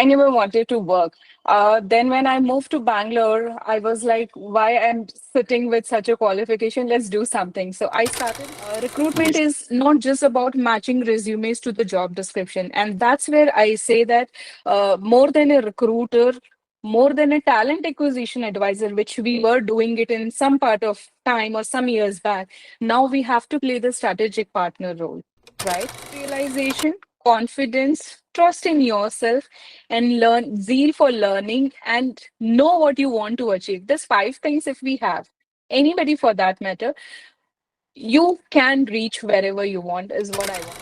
I never wanted to work. Then when I moved to Bangalore, I was like, why I'm sitting with such a qualification? Let's do something. So I started. Recruitment is not just about matching resumes to the job description. And that's where I say that more than a recruiter, more than a talent acquisition advisor, which we were doing it in some part of time or some years back, now we have to play the strategic partner role, right? Realization, confidence, trust in yourself, and learn zeal for learning and know what you want to achieve. These five things, if we have, anybody for that matter, you can reach wherever you want, is what I want.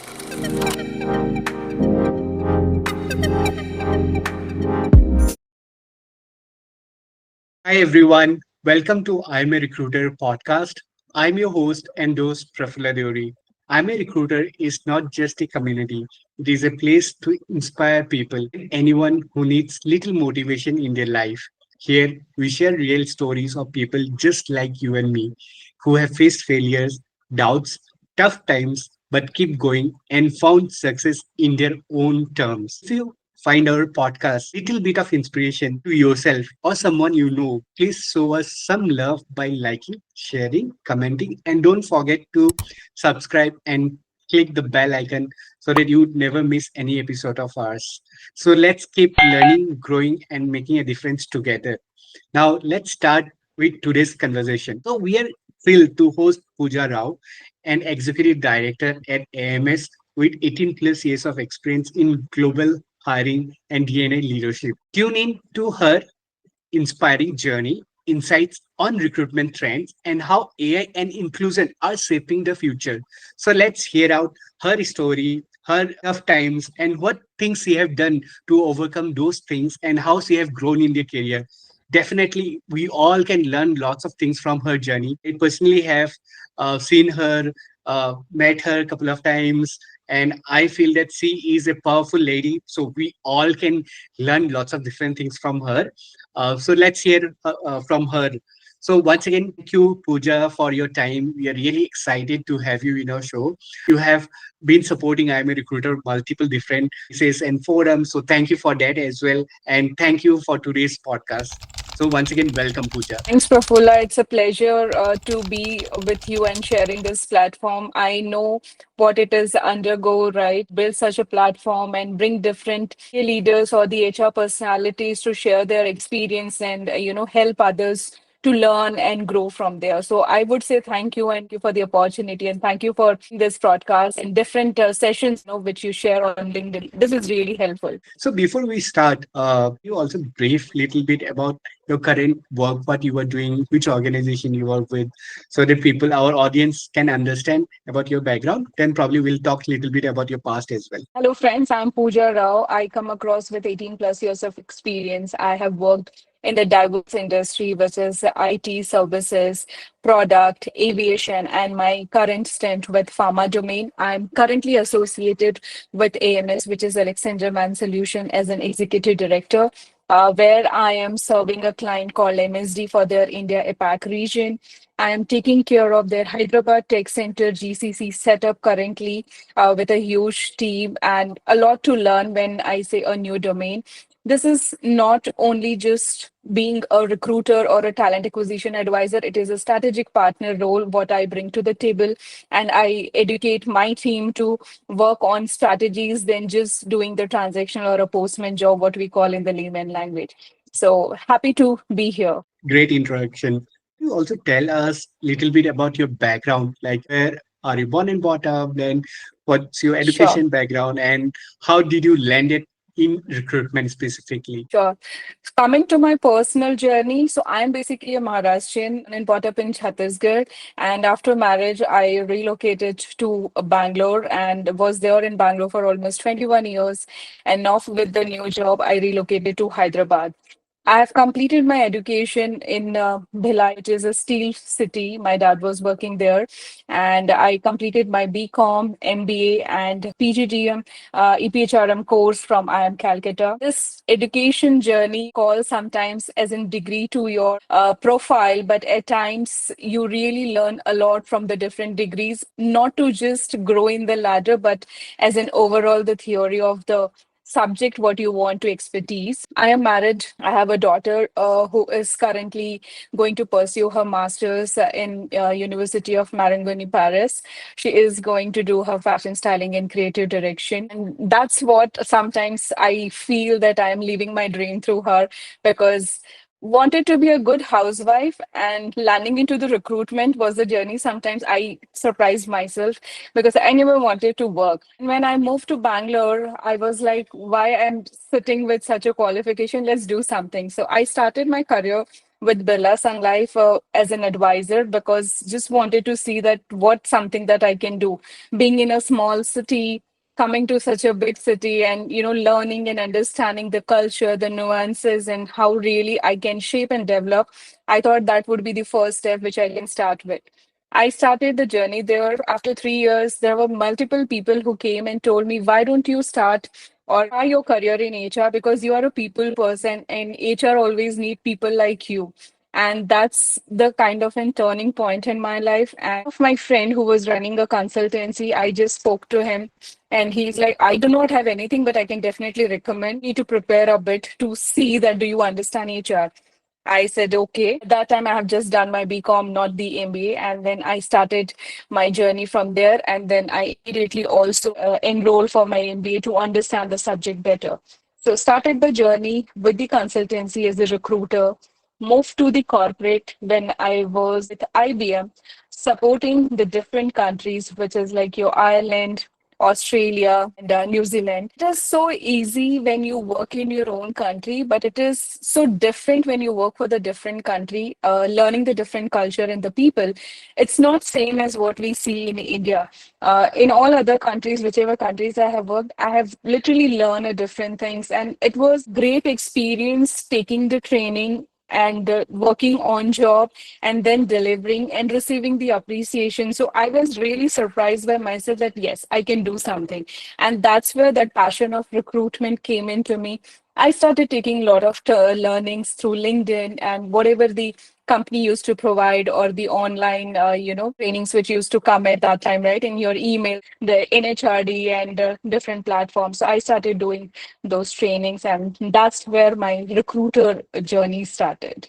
Hi everyone, welcome to I'm a Recruiter podcast. I'm your host and host Prafula. I'm a Recruiter is not just a community; it is a place to inspire people, anyone who needs little motivation in their life. Here we share real stories of people just like you and me, who have faced failures, doubts, tough times, but keep going and found success in their own terms. If you find our podcast little bit of inspiration to yourself or someone you know, please show us some love by liking, sharing, commenting, and don't forget to subscribe and click the bell icon so that you would never miss any episode of ours. So let's keep learning, growing, and making a difference together. Now let's start with today's conversation. So we are thrilled to host Pooja Rao, an executive director at AMS with 18 plus years of experience in global hiring and DNA leadership. Tune in to her inspiring journey, insights on recruitment trends, and how AI and inclusion are shaping the future. So let's hear out her story, her tough times, and what things she have done to overcome those things, and how she have grown in their career. Definitely, we all can learn lots of things from her journey. I personally have seen her, met her a couple of times, and I feel that she is a powerful lady. So we all can learn lots of different things from her. So let's hear from her. So once again, thank you, Pooja, for your time. We are really excited to have you in our show. You have been supporting I'm a Recruiter multiple different places and forums. So thank you for that as well. And thank you for today's podcast. So once again, welcome, Pooja. Thanks, Prafula. It's a pleasure to be with you and sharing this platform. I know what it is to undergo, right? Build such a platform and bring different leaders or the HR personalities to share their experience and, help others to learn and grow from there. So I would say thank you and thank you for the opportunity and thank you for this broadcast and different sessions, which you share on LinkedIn. This is really helpful. So before we start, you also brief little bit about your current work, what you are doing, which organization you work with, so that people, our audience, can understand about your background. Then probably we'll talk a little bit about your past as well. Hello, friends. I'm Pooja Rao. I come across with 18 plus years of experience. I have worked in the diverse industry, which is IT services, product, aviation, and my current stint with pharma domain. I'm currently associated with AMS, which is Alexander Man Solution, as an executive director. Where I am serving a client called MSD for their India APAC region. I am taking care of their Hyderabad Tech Center GCC setup currently with a huge team and a lot to learn when I say a new domain. This is not only just being a recruiter or a talent acquisition advisor, it is a strategic partner role, what I bring to the table. And I educate my team to work on strategies than just doing the transactional or a postman job, what we call in the layman language. So happy to be here. Great introduction. You also tell us a little bit about your background, like where are you born and brought up, then what's your Sure. education background, and how did you land it in recruitment specifically? Sure. Coming to my personal journey, so I'm basically a Maharashtrian and brought up in Chhattisgarh. And after marriage, I relocated to Bangalore and was there in Bangalore for almost 21 years. And now with the new job, I relocated to Hyderabad. I have completed my education in Bhilai, which is a steel city. My dad was working there, and I completed my BCom, MBA, and PGDM, EPHRM course from IIM Calcutta. This education journey calls sometimes as in degree to your profile, but at times you really learn a lot from the different degrees, not to just grow in the ladder, but as an overall the theory of the subject what you want to expertise. I am married. I have a daughter who is currently going to pursue her master's in University of Marangoni, Paris. She is going to do her fashion styling and creative direction. And that's what sometimes I feel that I am living my dream through her, because wanted to be a good housewife, and landing into the recruitment was the journey. Sometimes I surprised myself because I never wanted to work. And when I moved to Bangalore, I was like, why I'm sitting with such a qualification? Let's do something. So I started my career with Birla Sun Life as an advisor, because just wanted to see that what something that I can do. Being in a small city, coming to such a big city, and learning and understanding the culture, the nuances, and how really I can shape and develop, I thought that would be the first step which I can start with. I started the journey there. After 3 years, there were multiple people who came and told me, why don't you start or try your career in HR, because you are a people person and HR always need people like you. And that's the kind of a turning point in my life. And of my friend who was running a consultancy, I just spoke to him, and he's like, I do not have anything, but I can definitely recommend you to prepare a bit to see that do you understand HR. I said, okay. At that time, I have just done my BCom, not the MBA. And then I started my journey from there. And then I immediately also enrolled for my MBA to understand the subject better. So started the journey with the consultancy as a recruiter, moved to the corporate when I was with IBM, supporting the different countries, which is like your Ireland, Australia, and New Zealand. It is so easy when you work in your own country, but it is so different when you work for the different country, learning the different culture and the people. It's not same as what we see in India. In all other countries, whichever countries I have worked, I have literally learned different things, and it was great experience taking the training and working on job and then delivering and receiving the appreciation. So I was really surprised by myself that yes, I can do something. And that's where that passion of recruitment came into me. I started taking a lot of learnings through LinkedIn and whatever the company used to provide, or the online trainings which used to come at that time, right, in your email, the NHRD and different platforms. So I started doing those trainings, and that's where my recruiter journey started.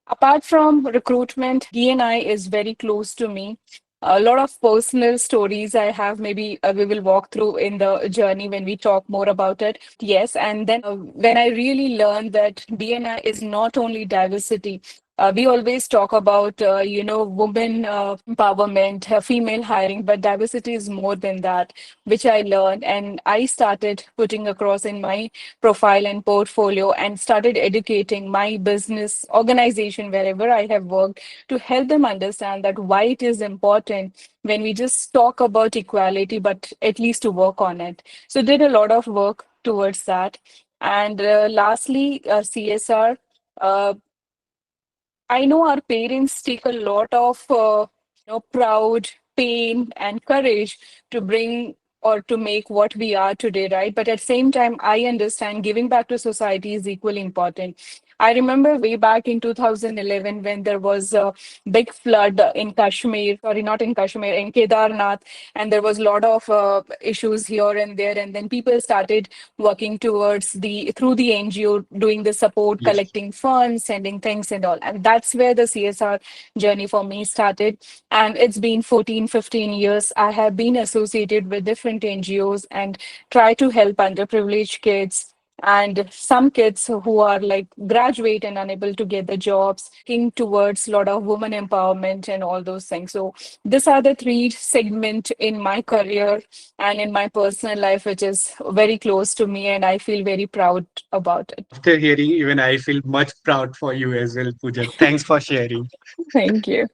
Apart from recruitment, DNI is very close to me. A lot of personal stories I have, maybe we will walk through in the journey when we talk more about it. Yes, and then when I really learned that DNI is not only diversity, we always talk about, women empowerment, female hiring, but diversity is more than that, which I learned. And I started putting across in my profile and portfolio and started educating my business organization wherever I have worked to help them understand that why it is important when we just talk about equality, but at least to work on it. So did a lot of work towards that. And lastly, CSR. Uh, I know our parents take a lot of proud, pain, and courage to bring or to make what we are today, right? But at the same time, I understand giving back to society is equally important. I remember way back in 2011 when there was a big flood in Kashmir, sorry, not in Kashmir, in Kedarnath, and there was a lot of issues here and there, and then people started working towards the through the NGO, doing the support, Yes. collecting funds, sending things and all. And that's where the CSR journey for me started. And it's been 14, 15 years. I have been associated with different NGOs and try to help underprivileged kids and some kids who are like graduate and unable to get the jobs, looking towards a lot of women empowerment and all those things. So these are the three segment in my career and in my personal life, which is very close to me, and I feel very proud about it. After hearing, even I feel much proud for you as well, Pooja. Thanks for sharing. Thank you.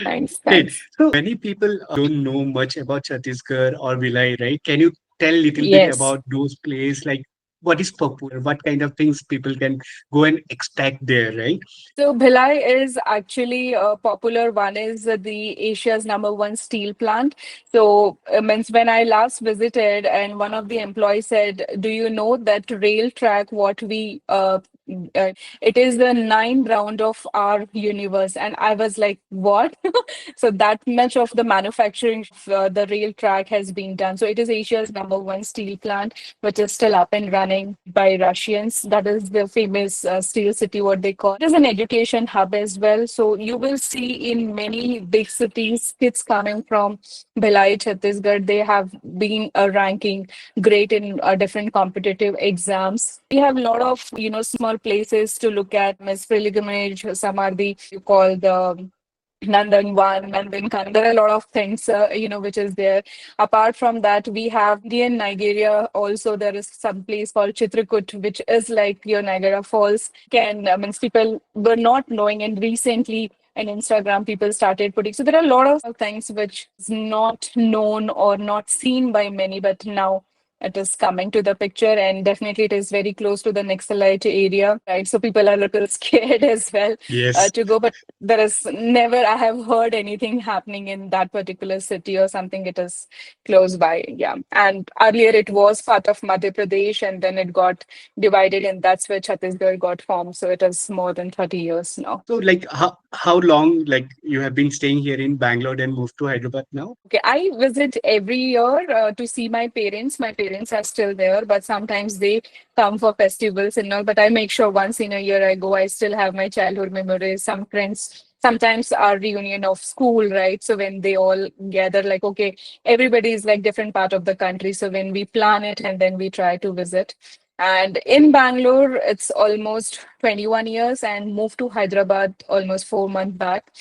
Thanks. Great. Thanks. So many people don't know much about Chhattisgarh or Vilai, right? Can you tell little bit Yes. about those places, like what is popular, what kind of things people can go and expect there, right? So Bhilai is actually a popular one, is the Asia's number one steel plant. So means when I last visited, and one of the employees said, "Do you know that rail track what we It is the ninth round of our universe. And I was like, what? So that much of the manufacturing, the rail track has been done. So it is Asia's number one steel plant, which is still up and running by Russians. That is the famous steel city, what they call. It is an education hub as well. So you will see in many big cities, kids coming from Bhilai, Chhattisgarh, they have been ranking great in different competitive exams. We have a lot of, small places to look at, Miss Pilgrimage, Samadhi, you call the Nandan one, Nandan Khan. There are a lot of things, which is there. Apart from that, we have Indian Nigeria. Also, there is some place called Chitrakoot, which is like your Niagara Falls. Means people were not knowing, and recently in Instagram, people started putting. So there are a lot of things which is not known or not seen by many, but now it is coming to the picture, and definitely it is very close to the Naxalite area, right? So people are a little scared as well Yes. to go, but there is never I have heard anything happening in that particular city or something. It is close by, yeah. And earlier it was part of Madhya Pradesh, and then it got divided, and that's where Chhattisgarh got formed. So it is more than 30 years now. So, like, how long, like, you have been staying here in Bangalore and moved to Hyderabad now? Okay, I visit every year to see my parents. My parents are still there, but sometimes they come for festivals and all. But I make sure once in a year I go. I still have my childhood memories. Some friends, sometimes our reunion of school, right? So when they all gather, like, okay, everybody is like different part of the country. So when we plan it and then we try to visit. And in Bangalore, it's almost 21 years, and moved to Hyderabad almost 4 months back.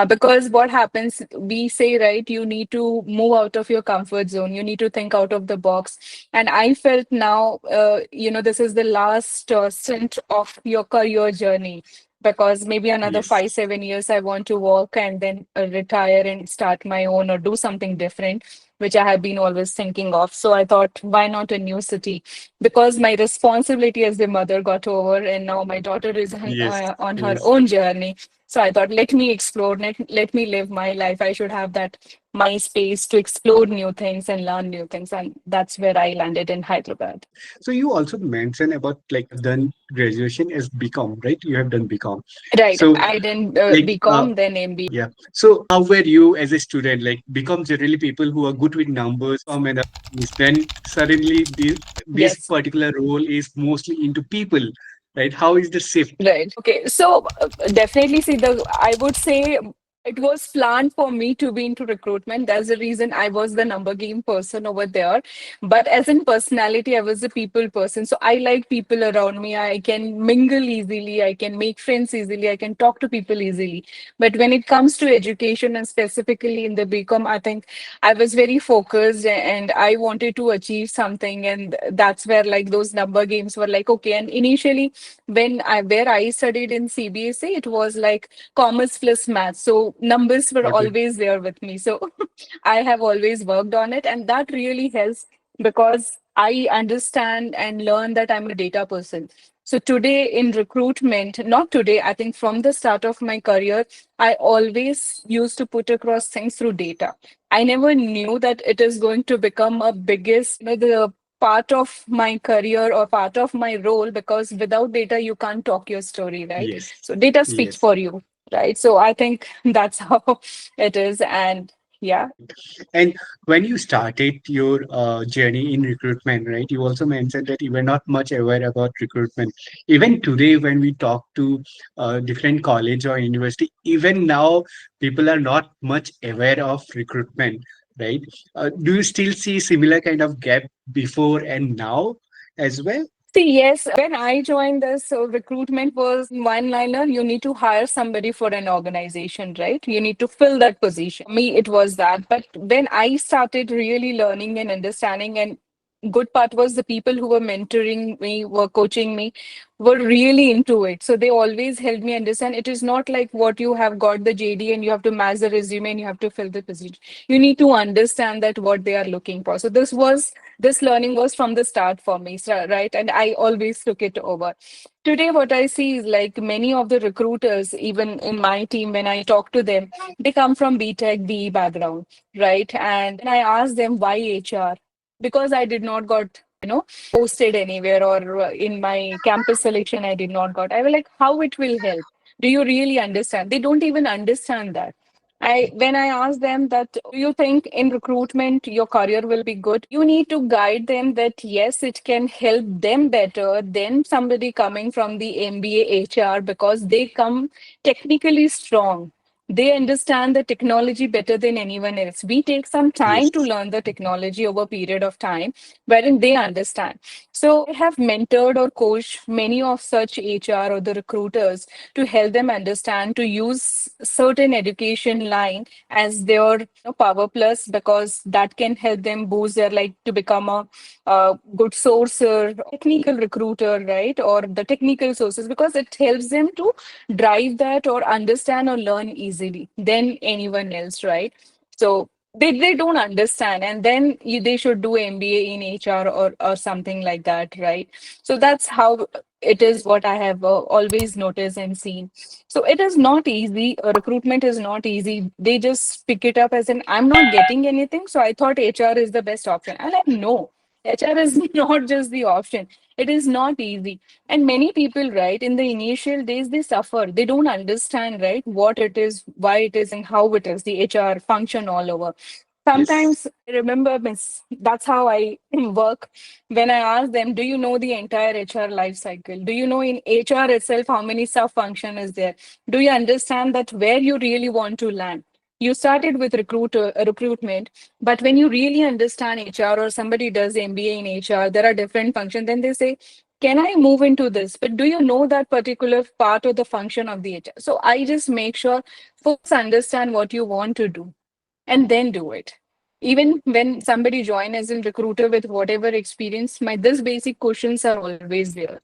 Because what happens, we say, right, you need to move out of your comfort zone. You need to think out of the box. And I felt now, this is the last stint of your career journey. Because maybe another Yes. 5, 7 years, I want to work and then retire and start my own or do something different, which I have been always thinking of. So I thought, why not a new city? Because my responsibility as a mother got over, and now my daughter is Yes. on her Yes. own journey. So I thought, let me explore, let me live my life. I should have that my space to explore new things and learn new things. And that's where I landed in Hyderabad. So you also mentioned about like done graduation as BCom, right? You have done BCom. Right. So I did like BCom, then MBA. yeah. So how were you as a student? Like BCom generally people who are good with numbers, and other things. Then suddenly this Yes. particular role is mostly into people, right? How is the shift? Right. Okay. So definitely see I would say it was planned for me to be into recruitment. That's the reason I was the number game person over there. But as in personality, I was a people person. So I like people around me. I can mingle easily. I can make friends easily. I can talk to people easily. But when it comes to education and specifically in the BCom, I think I was very focused and I wanted to achieve something. And that's where like those number games were like, okay. And initially, where I studied in CBSE, it was like commerce plus math. So numbers were Okay. always there with me. So I have always worked on it, and that really helps because I understand and learn that I'm a data person. So today in recruitment, not today, I think from the start of my career, I always used to put across things through data. I never knew that it is going to become a biggest, the part of my career or part of my role, because without data you can't talk your story, right? Yes. So data speaks Yes. for you, right? So I think that's how it is. And yeah. And when you started your journey in recruitment, right, you also mentioned that you were not much aware about recruitment. Even today, when we talk to different college or university, even now, people are not much aware of recruitment, right? Do you still see similar kind of gap before and now as well? See, yes, when I joined this, so recruitment was one liner. You need to hire somebody for an organization, right? You need to fill that position. Me, it was that. But when I started really learning and understanding, and good part was the people who were mentoring me, were coaching me, were really into it. So they always helped me understand it is not like what you have got the JD and you have to match the resume and you have to fill the position. You need to understand that what they are looking for. So this learning was from the start for me, right? And I always took it over. Today, what I see is like many of the recruiters, even in my team, when I talk to them, they come from BTech, BE background, right? And when I ask them why HR, because I did not got posted anywhere, or in my campus selection I did not got. I was like, how it will help? Do you really understand? They don't even understand that. When I ask them that, do you think in recruitment your career will be good? You need to guide them that yes, it can help them better than somebody coming from the MBA HR, because they come technically strong. They understand the technology better than anyone else. We take some time to Yes. learn the technology over a period of time, wherein they understand. So I have mentored or coached many of such HR or the recruiters to help them understand to use certain education line as their power plus, because that can help them boost their, like, to become a good sourcer, technical recruiter, right? Or the technical sources, because it helps them to drive that or understand or learn easily than anyone else, right? So they don't understand, and then they should do MBA in HR or something like that, right? So that's how it is, what I have always noticed and seen. So it is not easy. Recruitment is not easy. They just pick it up as an, I'm not getting anything, so I thought HR is the best option. I'm like, no, HR is not just the option. It is not easy. And many people, right, in the initial days, they suffer. They don't understand, right, what it is, why it is, and how it is, the HR function all over. Yes. Sometimes I remember, miss, that's how I work. When I ask them, do you know the entire HR life cycle? Do you know in HR itself how many sub function is there? Do you understand that where you really want to land? You started with recruitment, but when you really understand HR, or somebody does MBA in HR, there are different functions. Then they say, can I move into this? But do you know that particular part of the function of the HR? So I just make sure folks understand what you want to do and then do it. Even when somebody join as a recruiter with whatever experience, my this basic questions are always there.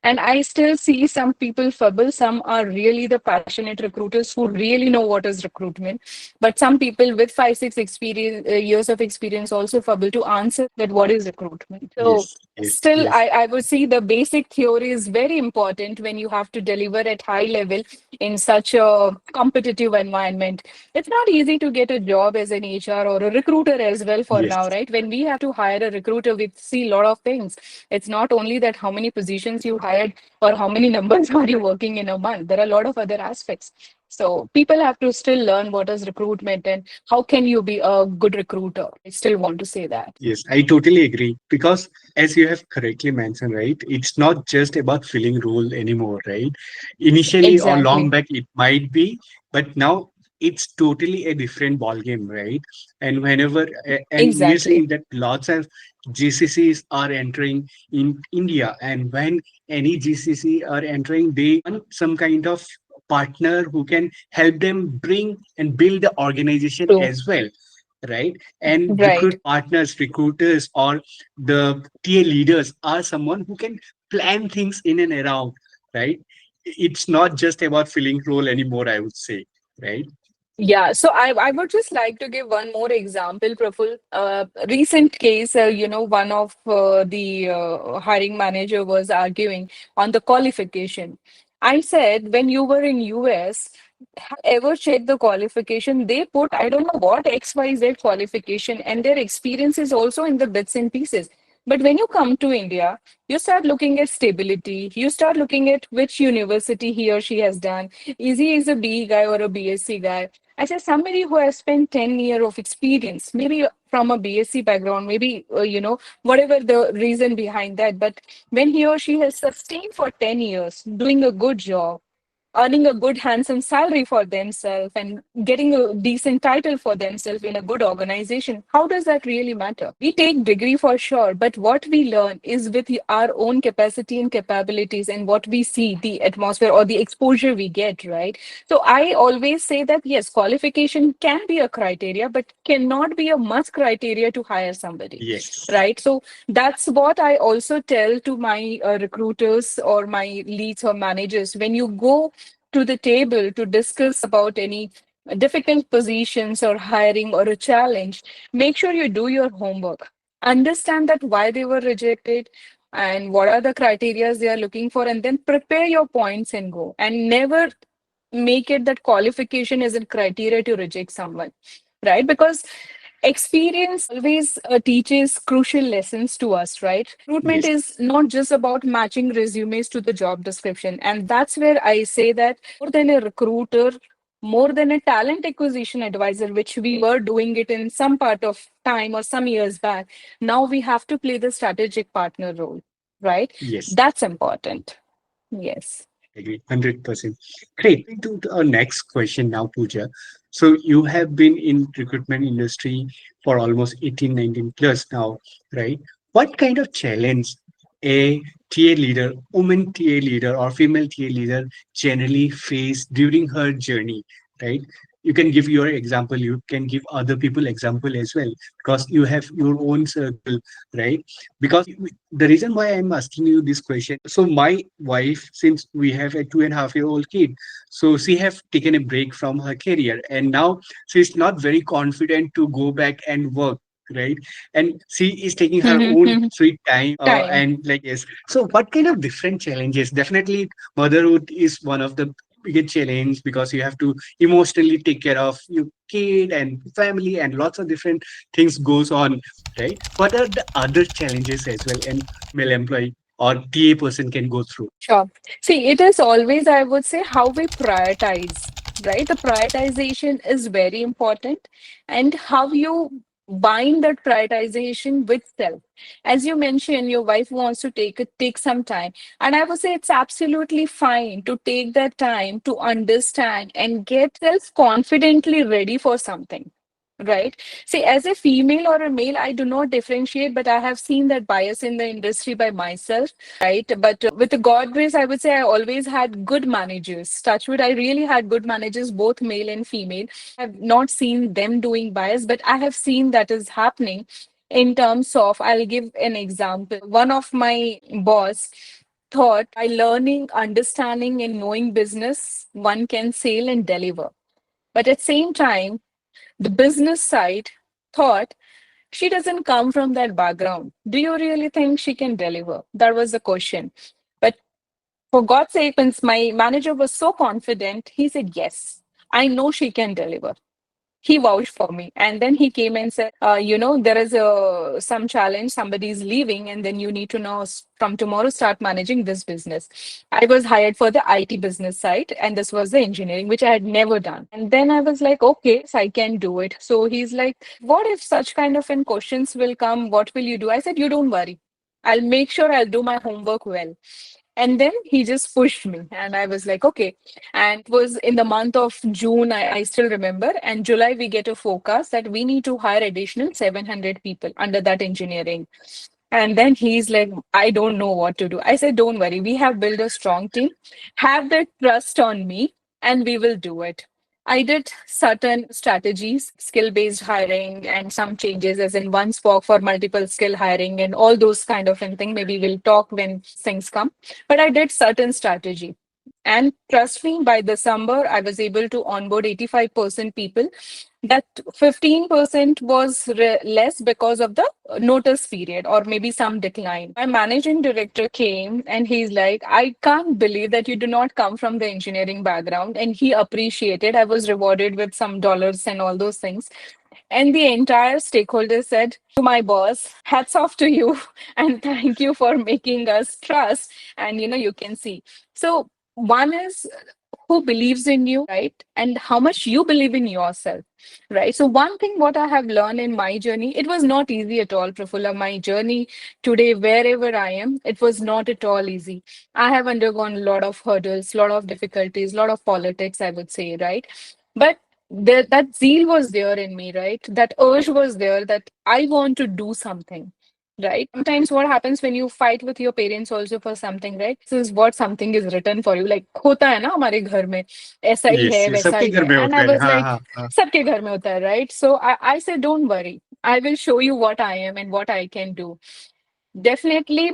And I still see some people fumble. Some are really the passionate recruiters who really know what is recruitment. But some people with 5, 6 years of experience also fumble to answer that what is recruitment. So Yes. Yes. still, Yes. I would see the basic theory is very important when you have to deliver at high level in such a competitive environment. It's not easy to get a job as an HR or a recruiter as well for now, Yes. right? When we have to hire a recruiter, we see a lot of things. It's not only that how many positions you hired or how many numbers are you working in a month. There are a lot of other aspects. So people have to still learn what is recruitment and how can you be a good recruiter. I still want to say that. Yes, I totally agree because as you have correctly mentioned, right, it's not just about filling role anymore, right? Initially or long Exactly. back it might be, but now it's totally a different ball game, right? And whenever and we are Exactly. seeing that lots of GCCs are entering in India, and when any GCC are entering, they want some kind of partner who can help them bring and build the organization True. as well, right? And Right. recruiters, or the TA leaders are someone who can plan things in and around, right? It's not just about filling role anymore, I would say, right? Yeah, so I would just like to give one more example, Praful. Recent case, one of the hiring manager was arguing on the qualification. I said, when you were in US, have ever checked the qualification? They put, I don't know what XYZ qualification, and their experience is also in the bits and pieces. But when you come to India, you start looking at stability. You start looking at which university he or she has done. Is he is a BE guy or a BSc guy? I said somebody who has spent 10 years of experience, maybe from a BSc background, maybe, whatever the reason behind that. But when he or she has sustained for 10 years, doing a good job, earning a good handsome salary for themselves and getting a decent title for themselves in a good organization, how does that really matter? We take degree for sure, but what we learn is with our own capacity and capabilities and what we see, the atmosphere or the exposure we get, right? So I always say that yes, qualification can be a criteria, but cannot be a must criteria to hire somebody, Yes. right? So that's what I also tell to my recruiters or my leads or managers. When you go to the table to discuss about any difficult positions or hiring or a challenge, make sure you do your homework. Understand that why they were rejected and what are the criteria they are looking for, and then prepare your points and go. And never make it that qualification is a criteria to reject someone, right? Because Experience always teaches crucial lessons to us, right? Recruitment Yes. is not just about matching resumes to the job description. And that's where I say that more than a recruiter, more than a talent acquisition advisor, which we were doing it in some part of time or some years back, now we have to play the strategic partner role, right? Yes. That's important. Yes. Agree, 100%. Great. To our next question now, Pooja. So you have been in recruitment industry for almost 18, 19 plus now, right? What kind of challenge a TA leader, woman TA leader or female TA leader generally face during her journey, right? You can give your example, you can give other people example as well, because you have your own circle, right? Because the reason why I'm asking you this question, so my wife, since we have a 2.5-year-old kid, so she have taken a break from her career, and now she's not very confident to go back and work, right? And she is taking her own sweet time, Time. and like, yes. So what kind of different challenges? Definitely motherhood is one of the biggest challenge, because you have to emotionally take care of your kid and family, and lots of different things goes on, right? What are the other challenges as well and male employee or TA person can go through? Sure. See, it is always, I would say, how we prioritize, right? The prioritization is very important, and how you bind that prioritization with self. As you mentioned, your wife wants to take some time, and I would say it's absolutely fine to take that time to understand and get self confidently ready for something. Right. See, as a female or a male, I do not differentiate, but I have seen that bias in the industry by myself, right? But with the God grace, I would say I always had good managers. Touchwood, I really had good managers, both male and female. I have not seen them doing bias, but I have seen that is happening in terms of, I'll give an example. One of my boss thought by learning, understanding, and knowing business, one can sail and deliver. But at the same time, the business side thought she doesn't come from that background. Do you really think she can deliver? That was the question. But for God's sake, since my manager was so confident, he said, yes, I know she can deliver. He vouched for me, and then he came and said, there is a some challenge, somebody's leaving, and then you need to now from tomorrow start managing this business. I was hired for the IT business side, and this was the engineering, which I had never done. And then I was like, okay, so I can do it. So he's like, what if such kind of questions will come, what will you do? I said, you don't worry, I'll make sure I'll do my homework well. And then he just pushed me, and I was like, okay. And it was in the month of June, I still remember. And July, we get a forecast that we need to hire additional 700 people under that engineering. And then he's like, I don't know what to do. I said, don't worry, we have built a strong team. Have the trust on me, and we will do it. I did certain strategies, skill based hiring, and some changes, as in one spoke for multiple skill hiring and all those kind of thing. Maybe we'll talk when things come. But I did certain strategy. And trust me, by December, I was able to onboard 85% people. That 15% was less because of the notice period or maybe some decline. My managing director came and he's like, I can't believe that you do not come from the engineering background. And he appreciated. I was rewarded with some dollars and all those things. And the entire stakeholder said to my boss, hats off to you and thank you for making us trust. And you can see. So one is who believes in you, right? And how much you believe in yourself, right? So one thing what I have learned in my journey, it was not easy at all, Prafulla. My journey today, wherever I am, it was not at all easy. I have undergone a lot of hurdles, a lot of difficulties, a lot of politics, I would say, right? But that zeal was there in me, right? That urge was there that I want to do something. Right. Sometimes what happens when you fight with your parents also for something, right? This is what something is written for you. Like होता है ना हमारे घर में ऐसा ही Yes, है yes, वैसा सबके ही घर है. में And I होता है, was हाँ like, हाँ हाँ. सबके घर में होता है, right? So I said, don't worry. I will show you what I am and what I can do. Definitely,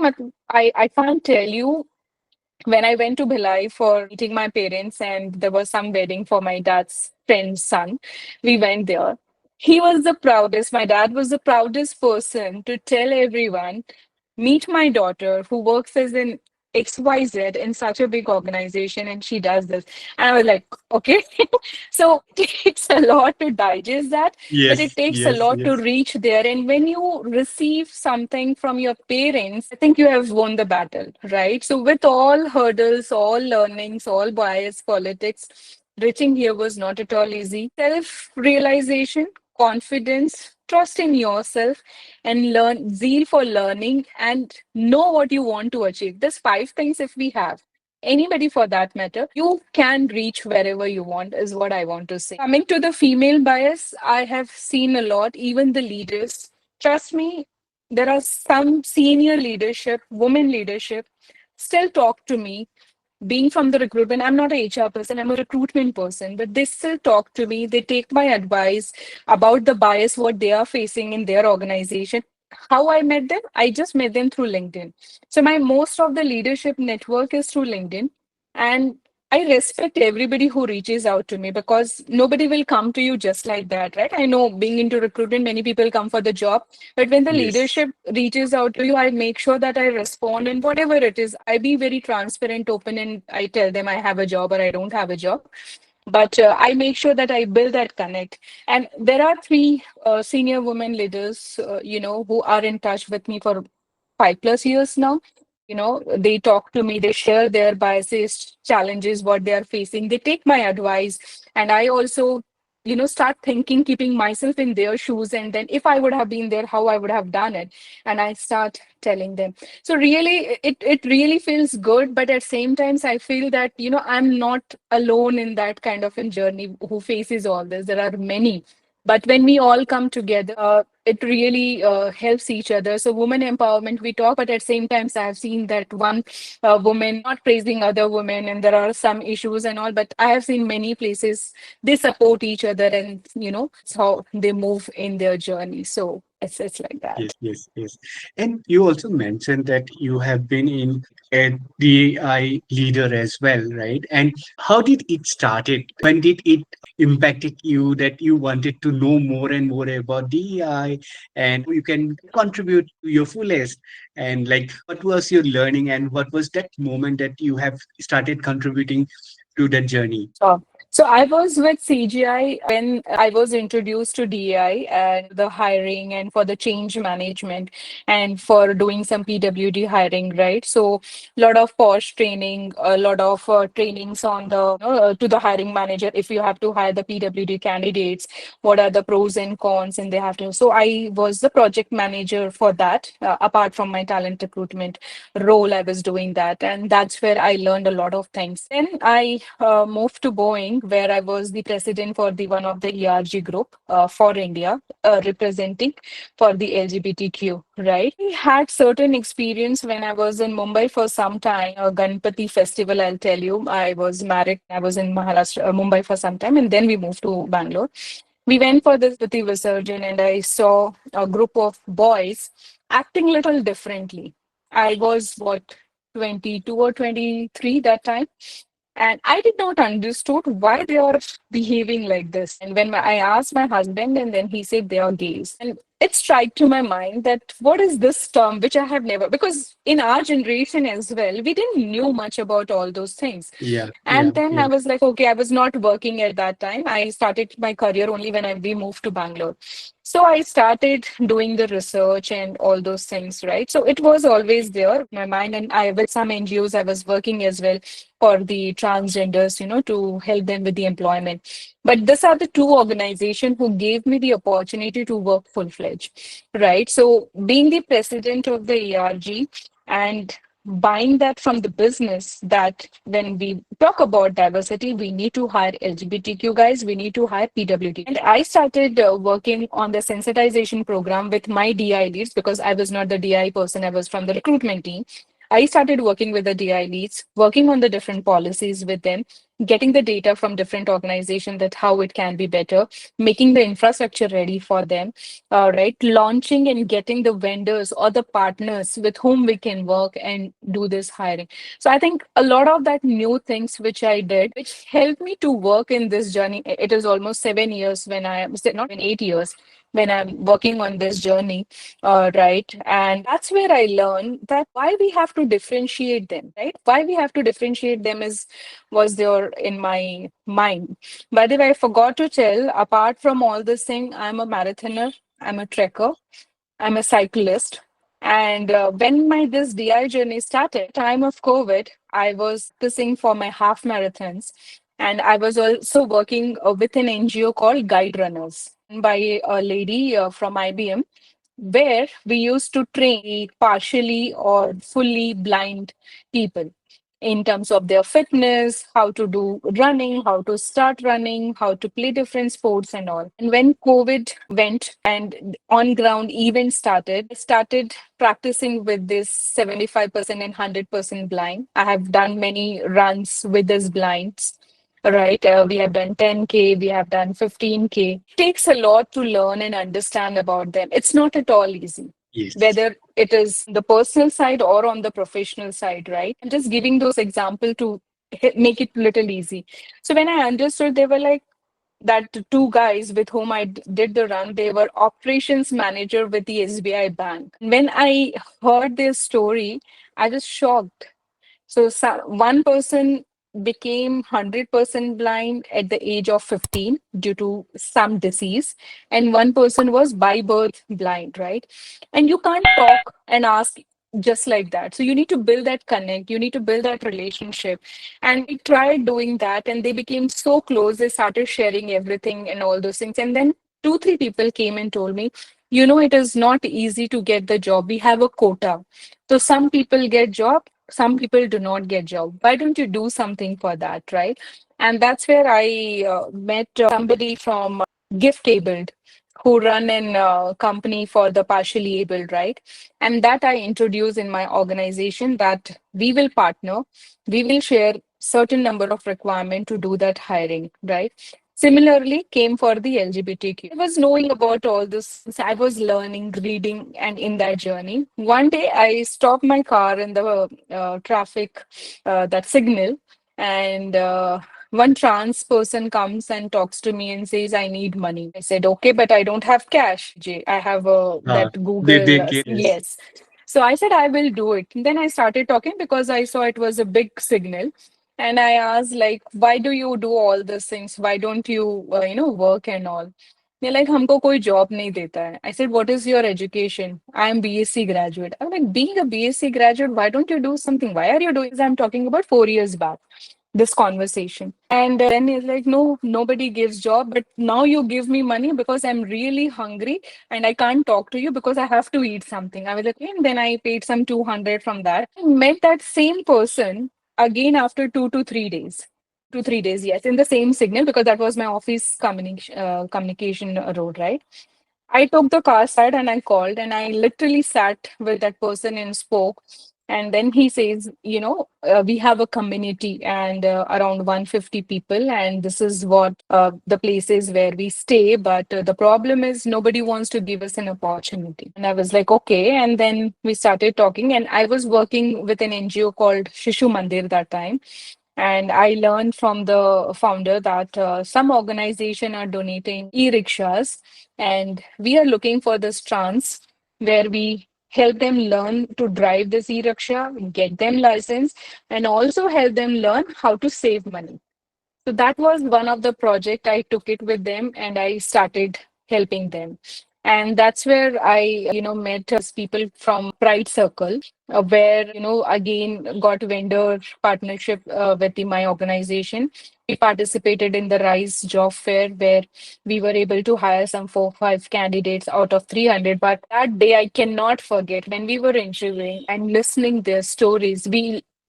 I can't tell you when I went to Bhilai for meeting my parents, and there was some wedding for my dad's friend's son, we went there. He was the proudest, my dad was the proudest person to tell everyone, meet my daughter who works as an XYZ in such a big organization and she does this. And I was like, okay. So it takes a lot to digest that, but it Yes, takes a yes, lot to yes, reach there. And when you receive something from your parents, I think you have won the battle, right? So with all hurdles, all learnings, all bias, politics, reaching here was not at all easy. Self realization, confidence, trust in yourself, and learn zeal for learning and know what you want to achieve. There's five things if we have. Anybody for that matter, you can reach wherever you want, is what I want to say. Coming to the female bias, I have seen a lot, even the leaders. Trust me, there are some senior leadership, women leadership, still talk to me being from the recruitment, I'm not a HR person, I'm a recruitment person, but they still talk to me. They take my advice about the bias, what they are facing in their organization. How I met them? I just met them through LinkedIn. So my most of the leadership network is through LinkedIn. And I respect everybody who reaches out to me because nobody will come to you just like that, right? I know being into recruitment, many people come for the job, but when the yes, leadership reaches out to you, I make sure that I respond and whatever it is, I be very transparent, open, and I tell them I have a job or I don't have a job. But I make sure that I build that connect. And there are three senior women leaders, who are in touch with me for 5+ years now. They talk to me, they share their biases, challenges, what they are facing. They take my advice. And I also, start thinking, keeping myself in their shoes. And then if I would have been there, how I would have done it. And I start telling them. So really, it really feels good. But at same times, I feel that, I'm not alone in that kind of a journey who faces all this. There are many. But when we all come together, it really helps each other. So women empowerment, we talk, but at same time, I have seen that one woman not praising other women, and there are some issues and all. But I have seen many places they support each other, and it's how they move in their journey. So it's like that. yes, yes. And you also mentioned that you have been in a DEI leader as well, right? And how did it started? When did it impacted you that you wanted to know more and more about DEI and you can contribute to your fullest? And like, what was your learning and what was that moment that you have started contributing to that journey? So I was with CGI when I was introduced to DEI and the hiring and for the change management and for doing some PWD hiring, right? So a lot of posh training, a lot of trainings on to the hiring manager. If you have to hire the PWD candidates, what are the pros and cons, and they have to. So I was the project manager for that. Apart from my talent recruitment role, I was doing that, and that's where I learned a lot of things. Then I moved to Boeing, where I was the president for the one of the ERG group for India, representing for the LGBTQ. Right, I had certain experience when I was in Mumbai for some time. A Ganpati festival, I'll tell you. I was married. I was in Maharashtra, Mumbai for some time, and then we moved to Bangalore. We went for this Pati Visarjan, and I saw a group of boys acting little differently. I was what 22 or 23 that time, and I did not understood why they are behaving like this. And when I asked my husband, and then he said they are gays. And it struck to my mind that what is this term which I have never, because in our generation as well, we didn't knew much about all those things. Yeah, And yeah, then I yeah. was like, okay, I was not working at that time. I started my career only when we moved to Bangalore. So I started doing the research and all those things, right? So it was always there in my mind. And I, with some NGOs, I was working as well for the transgenders, to help them with the employment. But these are the two organizations who gave me the opportunity to work full-fledged, right? So being the president of the ARG and buying that from the business, that when we talk about diversity, we need to hire LGBTQ guys, we need to hire PWD. And I started working on the sensitization program with my DI leads because I was not the DI person, I was from the recruitment team. I started working with the DI leads, working on the different policies with them. getting the data from different organizations that how it can be better, making the infrastructure ready for them, right? Launching and getting the vendors or the partners with whom we can work and do this hiring. So I think a lot of that new things which I did, which helped me to work in this journey. It is almost 7 years when I am, not even 8 years when I'm working on this journey, right? And that's where I learned that why we have to differentiate them, right? Why we have to differentiate them is was there in my mind. By the way, I forgot to tell, apart from all this thing, I'm a marathoner, I'm a trekker, I'm a cyclist. And when my this DI journey started, time of COVID, I was practicing for my half marathons. And I was also working with an NGO called Guide Runners by a lady from IBM, where we used to train partially or fully blind people in terms of their fitness, how to do running, how to start running, how to play different sports and all. And when COVID went and on ground events started, I started practicing with this 75% and 100% blind. I have done many runs with this blinds. Right. We have done 10K, we have done 15K. Takes a lot to learn and understand about them. It's not at all easy, Yes. whether it is the personal side or on the professional side, right? I'm just giving those example to make it little easy. So when I understood, they were like that two guys with whom I did the run, they were operations manager with the SBI bank. When I heard their story, I was shocked. So, one person became 100% blind at the age of 15 due to some disease, and one person was by birth blind, right? And you can't talk and ask just like that. So, you need to build that connect, you need to build that relationship. And we tried doing that, and they became so close. They started sharing everything and all those things. And then two, three people came and told me, it is not easy to get the job. We have a quota. So some people get job, some people do not get job. Why don't you do something for that, right? And that's where I met somebody from Gift Abled who run an company for the partially abled, right? And that I introduce in my organization that we will partner, we will share certain number of requirement to do that hiring, right? Similarly, came for the LGBTQ. I was knowing about all this. I was learning, reading, and in that journey, one day I stopped my car in the traffic, that signal, and one trans person comes and talks to me and says, "I need money." I said, "Okay, but I don't have cash. Jay. I have Uh, that Google." yes. Yes. So I said, "I will do it." And then I started talking because I saw it was a big signal. And I asked, like, why do you do all these things? Why don't you, work and all? They're like, हमको कोई job नहीं देता है. I said, what is your education? I am BSc graduate. I'm like, being a BSc graduate, why don't you do something? Why are you doing this? I'm talking about 4 years back, this conversation. And then he's like, no, nobody gives job, but now you give me money because I'm really hungry and I can't talk to you because I have to eat something. I was like, okay. And then I paid some 200 from that. I met that same person again after 2 to 3 days. 2 3 days, yes, in the same signal because that was my office communication road, right? I took the car side and I called and I literally sat with that person and spoke. And then he says, we have a community and around 150 people, and this is what the places where we stay. But the problem is nobody wants to give us an opportunity. And I was like, okay. And then we started talking, and I was working with an NGO called Shishu Mandir that time. And I learned from the founder that some organization are donating e-rickshaws, and we are looking for this trans where we help them learn to drive this e-rickshaw, get them license, and also help them learn how to save money. So that was one of the project. I took it with them and I started helping them. And that's where I, met people from Pride Circle, where, again, got vendor partnership with my organization. We participated in the Rise Job Fair where we were able to hire some 4, 5 candidates out of 300. But that day I cannot forget when we were interviewing and listening their stories.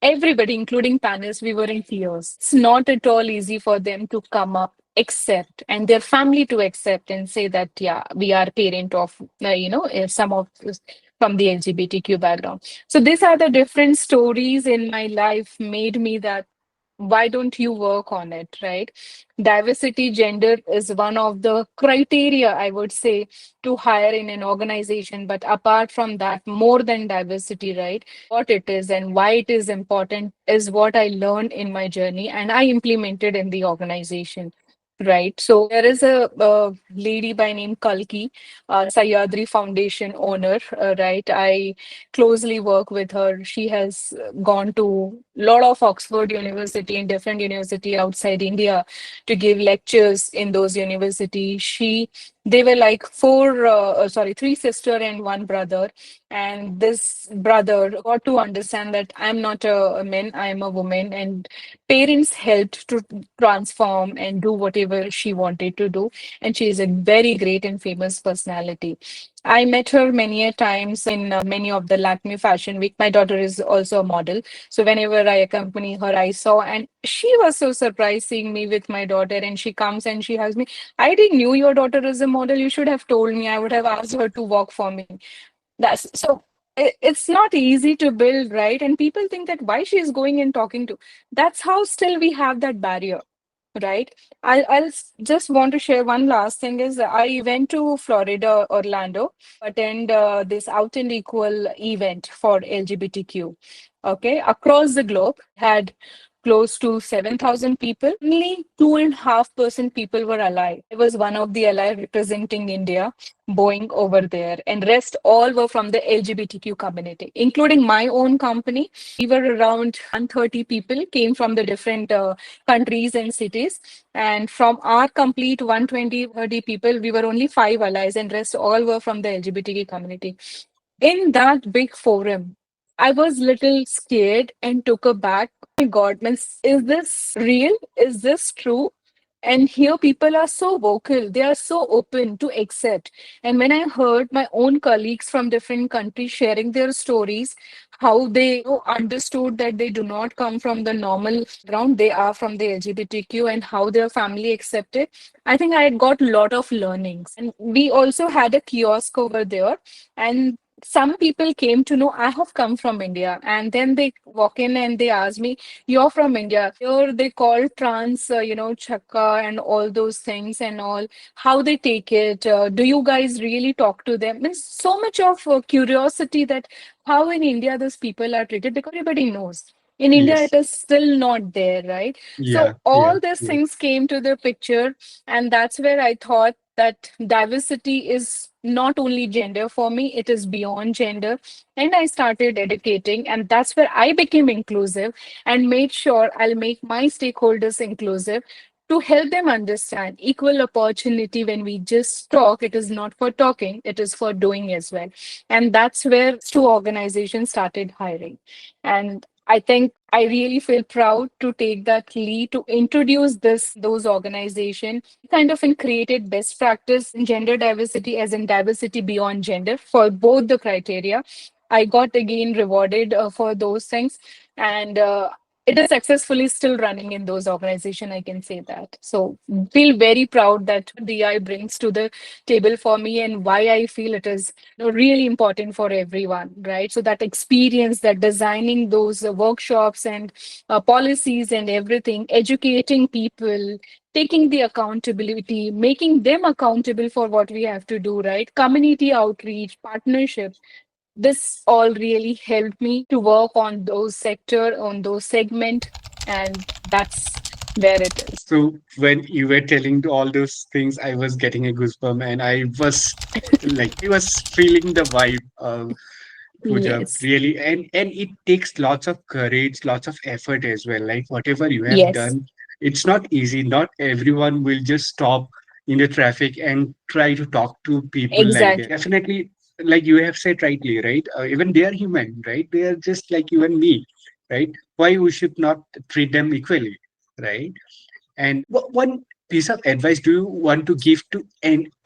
Everybody, including panelists, we were in tears. It's not at all easy for them to come up, accept, and their family to accept and say that, yeah, we are parent of, some of from the LGBTQ background. So these are the different stories in my life made me that. why don't you work on it, right? Diversity, gender is one of the criteria, I would say, to hire in an organization. But apart from that, more than diversity, right? What it is and why it is important is what I learned in my journey and I implemented in the organization. Right. So there is a lady by name Kalki, Sayadri Foundation owner. Right. I closely work with her. She has gone to a lot of Oxford University and different university outside India to give lectures in those universities. They were like three sister and one brother. And this brother got to understand that I'm not a man, I'm a woman. And parents helped to transform and do whatever she wanted to do. And she is a very great and famous personality. I met her many a times in many of the Lakme Fashion Week. My daughter is also a model. So whenever I accompany her, I saw, and she was so surprised seeing me with my daughter. And she comes and she hugs me. I didn't knew your daughter is a model. You should have told me. I would have asked her to walk for me. That's so it's not easy to build, right? And people think that why she is going and talking to. That's how still we have that barrier, right? Just want to share one last thing is I went to Florida, Orlando, attend this Out and Equal event for LGBTQ. Okay, across the globe, had close to 7,000 people. Only 2.5% people were alive. I was one of the ally representing India, Boeing over there, and rest all were from the LGBTQ community, including my own company. We were around 130 people, came from the different countries and cities. And from our complete 120, 30 people, we were only five allies, and rest all were from the LGBTQ community. In that big forum, I was little scared and took aback. Oh my God, means is this real? Is this true? And here people are so vocal, they are so open to accept. And when I heard my own colleagues from different countries sharing their stories, how they understood that they do not come from the normal ground, they are from the LGBTQ, and how their family accepted, I think I had got a lot of learnings. And we also had a kiosk over there, and some people came to know I have come from India, and then they walk in and they ask me, "You're from India." Here they call trans, chakka and all those things and all. How they take it? Do you guys really talk to them? There's so much of curiosity that how in India those people are treated because everybody knows. In India, Yes. it is still not there, right? Yeah. So Yeah. all these Yeah. things came to the picture, and that's where I thought that diversity is not only gender for me, it is beyond gender. And I started educating, and that's where I became inclusive and made sure I'll make my stakeholders inclusive to help them understand equal opportunity. When we just talk, it is not for talking, it is for doing as well. And that's where two organizations started hiring. And I think I really feel proud to take that lead to introduce those organizations, kind of created best practice in gender diversity, as in diversity beyond gender for both the criteria. I got again rewarded for those things, and it is successfully still running in those organizations. I can say that. So feel very proud that DI brings to the table for me, and why I feel it is really important for everyone, right? So that experience, that designing those workshops and policies and everything, educating people, taking the accountability, making them accountable for what we have to do, right? Community outreach, partnership. This all really helped me to work on those sector, on those segment, and that's where it is. So when you were telling all those things, I was getting a goosebump, and I was feeling the vibe. Pooja, Yes. really, and it takes lots of courage, lots of effort as well. Like whatever you have Yes. done, it's not easy. Not everyone will just stop in the traffic and try to talk to people like that. Exactly. Definitely, like you have said rightly, right? Even they are human, right? They are just like you and me, right? Why we should not treat them equally, right? And one piece of advice do you want to give to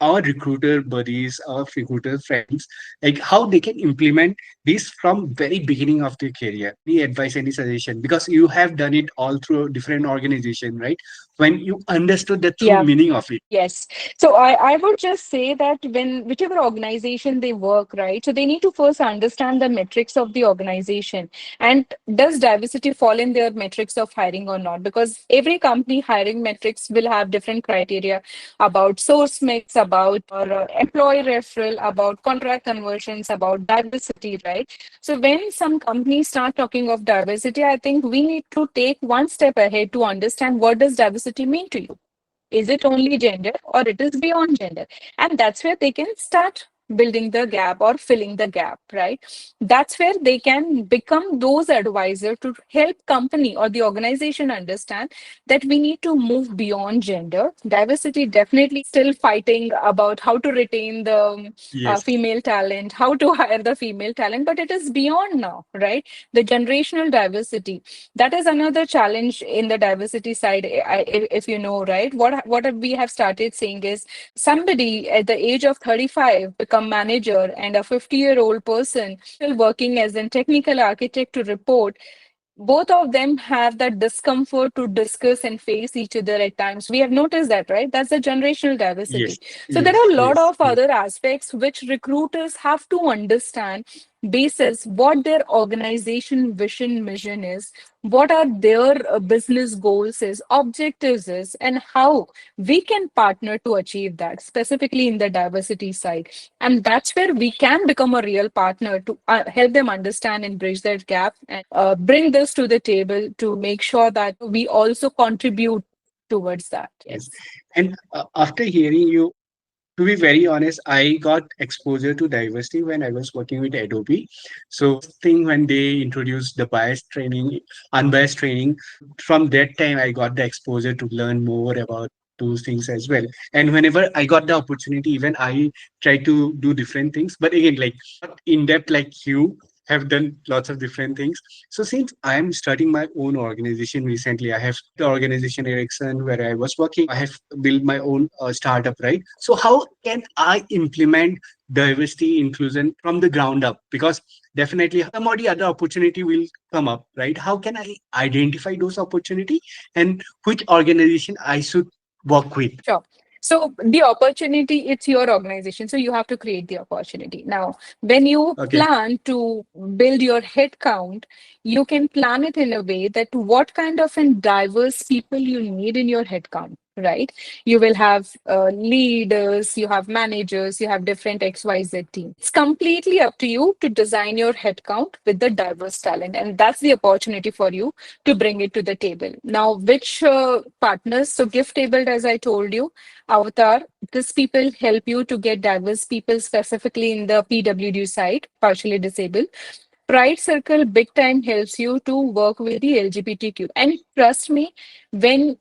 our recruiter buddies, our recruiter friends, like how they can implement this from very beginning of their career? Any advice, any suggestion? Because you have done it all through different organization, right? When you understood the true Yeah. meaning of it. Yes. So I would just say that when whichever organization they work, right? So they need to first understand the metrics of the organization. And does diversity fall in their metrics of hiring or not? Because every company hiring metrics will have different criteria about source mix, about or employee referral, about contract conversions, about diversity, right? So when some companies start talking of diversity, I think we need to take one step ahead to understand what does diversity mean to you. Is it only gender or it is beyond gender? And that's where they can start building the gap or filling the gap, right? That's where they can become those advisor to help company or the organization understand that we need to move beyond gender. Diversity definitely still fighting about how to retain the Yes, female talent, how to hire the female talent, but it is beyond now, right? The generational diversity, that is another challenge in the diversity side. If you know, right, what we have started seeing is somebody at the age of 35 become manager and a 50-year-old person still working as a technical architect to report. Both of them have that discomfort to discuss and face each other at times. We have noticed that, right? That's the generational yes, diversity. So there yes, are a lot yes, of yes, other aspects which recruiters have to understand basis what their organization vision mission is, what are their business goals is, objectives is, and how we can partner to achieve that, specifically in the diversity side. And that's where we can become a real partner to help them understand and bridge that gap and bring this to the table to make sure that we also contribute towards that. yes. Yes. And after hearing you, to be very honest, I got exposure to diversity when I was working with Adobe. So thing when they introduced the bias training, unbiased training, from that time I got the exposure to learn more about those things as well. And whenever I got the opportunity, even I try to do different things. But again, like not in depth like you have done lots of different things. So since I am starting my own organization recently, I have the organization Ericsson where I was working. I have built my own startup, right? So how can I implement diversity inclusion from the ground up? Because definitely some or the other opportunity will come up, right? How can I identify those opportunity and which organization I should work with? Sure. So the opportunity, it's your organization. So you have to create the opportunity. Now, when you Okay. plan to build your head count, you can plan it in a way that what kind of and diverse people you need in your head count, right? You will have leaders, you have managers, you have different XYZ team. It's completely up to you to design your head count with the diverse talent. And that's the opportunity for you to bring it to the table. Now, which partners? So, gift tabled, as I told you, Avatar, this people help you to get diverse people specifically in the PWD side, partially disabled. Pride Circle big time helps you to work with the LGBTQ. And trust me, when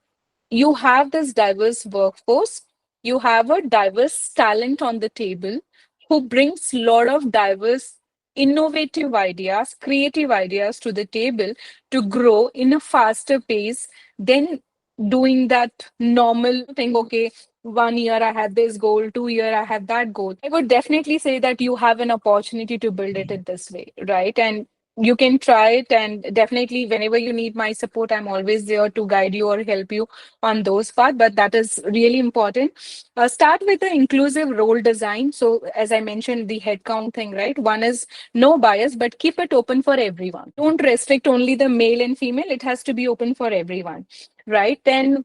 you have this diverse workforce, you have a diverse talent on the table who brings a lot of diverse innovative ideas, creative ideas to the table to grow in a faster pace than doing that normal thing. Okay, 1 year I have this goal, 2 year I have that goal. I would definitely say that you have an opportunity to build it in this way, right? And you can try it, and definitely whenever you need my support, I'm always there to guide you or help you on those parts, but that is really important. Start with the inclusive role design. So, as I mentioned, the headcount thing, right? One is no bias, but keep it open for everyone. Don't restrict only the male and female, it has to be open for everyone, right? Then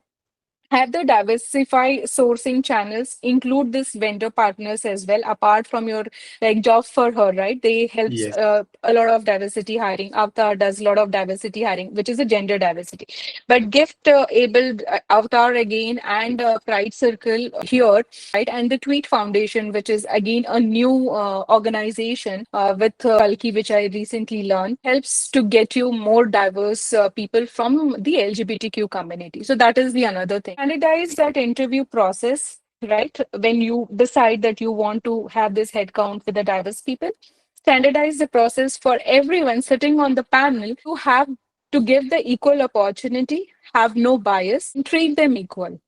have the diversify sourcing channels, include this vendor partners as well, apart from your like jobs for her, right? They helps Yes. a lot of diversity hiring. Avatar does a lot of diversity hiring, which is a gender diversity. But gift abled Avatar again and Pride Circle here, right? And the Tweet Foundation, which is again a new organization with Kalki, which I recently learned, helps to get you more diverse people from the LGBTQ community. So that is the another thing. Standardize that interview process, right? When you decide that you want to have this headcount with the diverse people, standardize the process for everyone sitting on the panel to have to give the equal opportunity, have no bias, and treat them equal.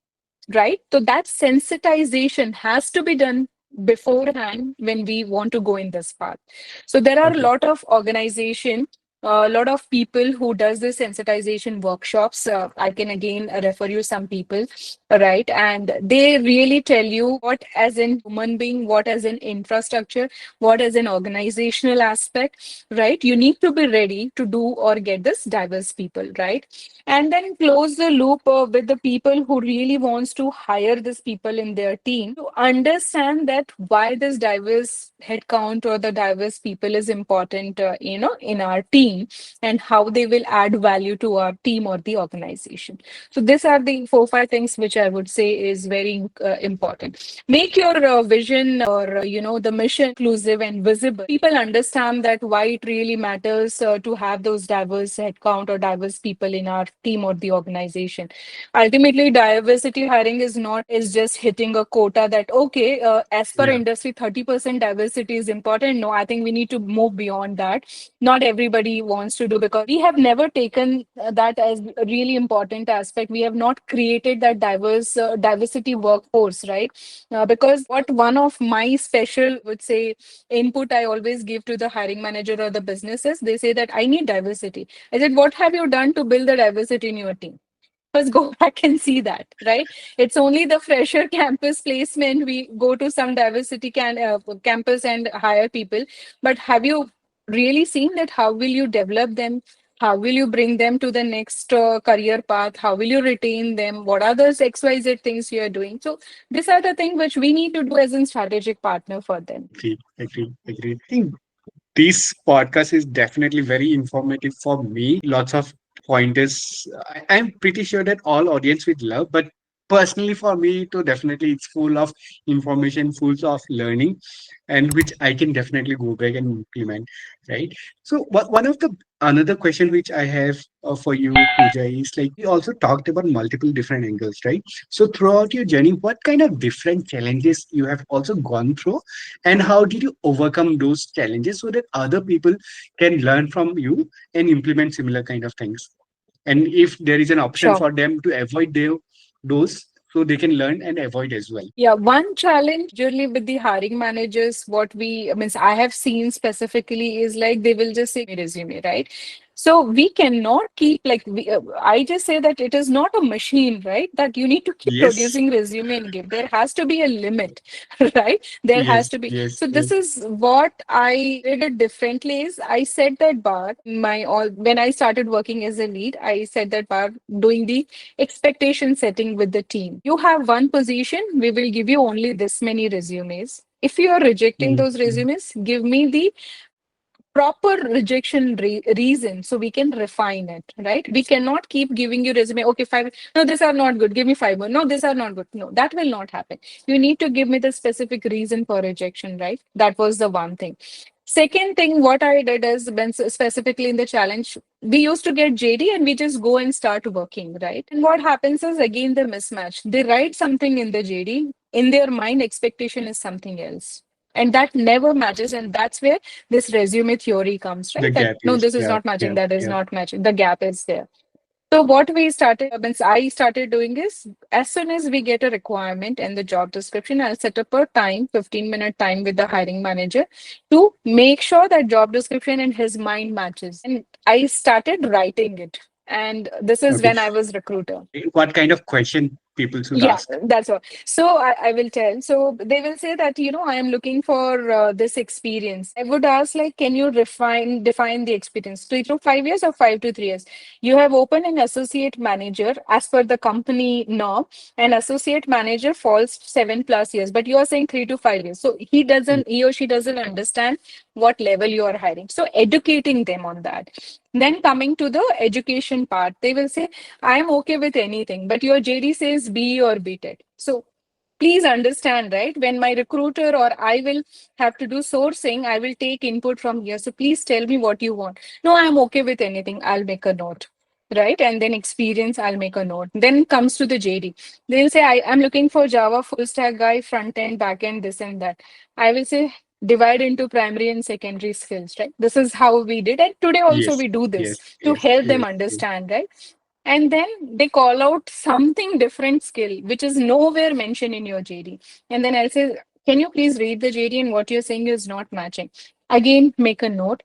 right? So that sensitization has to be done beforehand when we want to go in this path. So there are a Okay. lot of organization, a lot of people who does this sensitization workshops. I can again refer you some people, right? And they really tell you what as in human being, what as an infrastructure, what as an organizational aspect, right? You need to be ready to do or get this diverse people, right? And then close the loop with the people who really wants to hire these people in their team to understand that why this diverse headcount or the diverse people is important, in our team, and how they will add value to our team or the organization. So these are the 4 5 things which I would say is very important. Make your vision or the mission inclusive and visible. People understand that why it really matters to have those diverse headcount or diverse people in our team or the organization. Ultimately, diversity hiring is just hitting a quota that okay, as per Yeah. industry, 30% diversity is important. No, I think we need to move beyond that. Not everybody wants to do, because we have never taken that as a really important aspect. We have not created that diversity workforce, right? Because what one of my special would say input I always give to the hiring manager or the businesses, they say that I need diversity. I said, what have you done to build the diversity in your team? First, go back and see that, right? It's only the fresher campus placement. We go to some diversity campus and hire people. But have you really seen that? How will you develop them? How will you bring them to the next career path? How will you retain them? What are those XYZ things you are doing? So these are the things which we need to do as a strategic partner for them. Agree. I think this podcast is definitely very informative for me. Lots of pointers. I'm pretty sure that all audience would love, but personally for me, too, definitely it's full of information, full of learning, and which I can definitely go back and implement. Right. So, one of the another question which I have for you, Pooja, is like we also talked about multiple different angles, right? So, throughout your journey, what kind of different challenges you have also gone through, and how did you overcome those challenges so that other people can learn from you and implement similar kind of things? And if there is an option Sure. for them to avoid those, so they can learn and avoid as well. Yeah, one challenge usually with the hiring managers, what we, I mean, I have seen specifically is like they will just say resume, right? So we cannot keep like I just say that it is not a machine, right? That you need to keep Yes, producing resume and give. There has to be a limit, right? There has yes, to be. yes, So this yes. is what I did it differently is I set that bar in my all when I started working as a lead, I set that bar doing the expectation setting with the team. You have one position, we will give you only this many resumes. If you are rejecting Mm, those mm. resumes, give me the proper rejection reason so we can refine it, right? We cannot keep giving you resume. Okay, five. No, these are not good. Give me five more. No, these are not good. No, that will not happen. You need to give me the specific reason for rejection, right? That was the one thing. Second thing, what I did is when specifically in the challenge, we used to get JD and we just go and start working, right? And what happens is again the mismatch. They write something in the JD, in their mind, expectation is something else. And that never matches. And that's where this resume theory comes, The right? That gap no, is, this is yeah, not matching, yeah, that is yeah. not matching. The gap is there. So what we started, means I started doing is as soon as we get a requirement and the job description, I'll set up a time, 15-minute time with the hiring manager to make sure that job description in his mind matches. And I started writing it. And this is Okay. when I was recruiter. What kind of question people should Yeah, ask? that's all. So I will tell. So they will say that, I am looking for this experience. I would ask, like, can you define the experience? 3 to 5 years or 5 to 3 years? You have opened an associate manager as per the company norm. An associate manager falls 7 plus years, but you are saying 3 to 5 years. So Mm, he or she doesn't understand what level you are hiring. So educating them on that. Then coming to the education part, they will say, I'm okay with anything, but your JD says B or BTech. So please understand, right? When my recruiter or I will have to do sourcing, I will take input from here. So please tell me what you want. No, I'm okay with anything. I'll make a note. Right. And then experience, I'll make a note. Then comes to the JD. They'll say, I'm looking for Java full stack guy, front end, back end, this and that. I will say, divide into primary and secondary skills, right? This is how we did. And today also yes, we do this yes, to yes, help them yes, yes. understand, right? And then they call out something different skill, which is nowhere mentioned in your JD. And then I'll say, can you please read the JD and what you're saying is not matching. Again, make a note.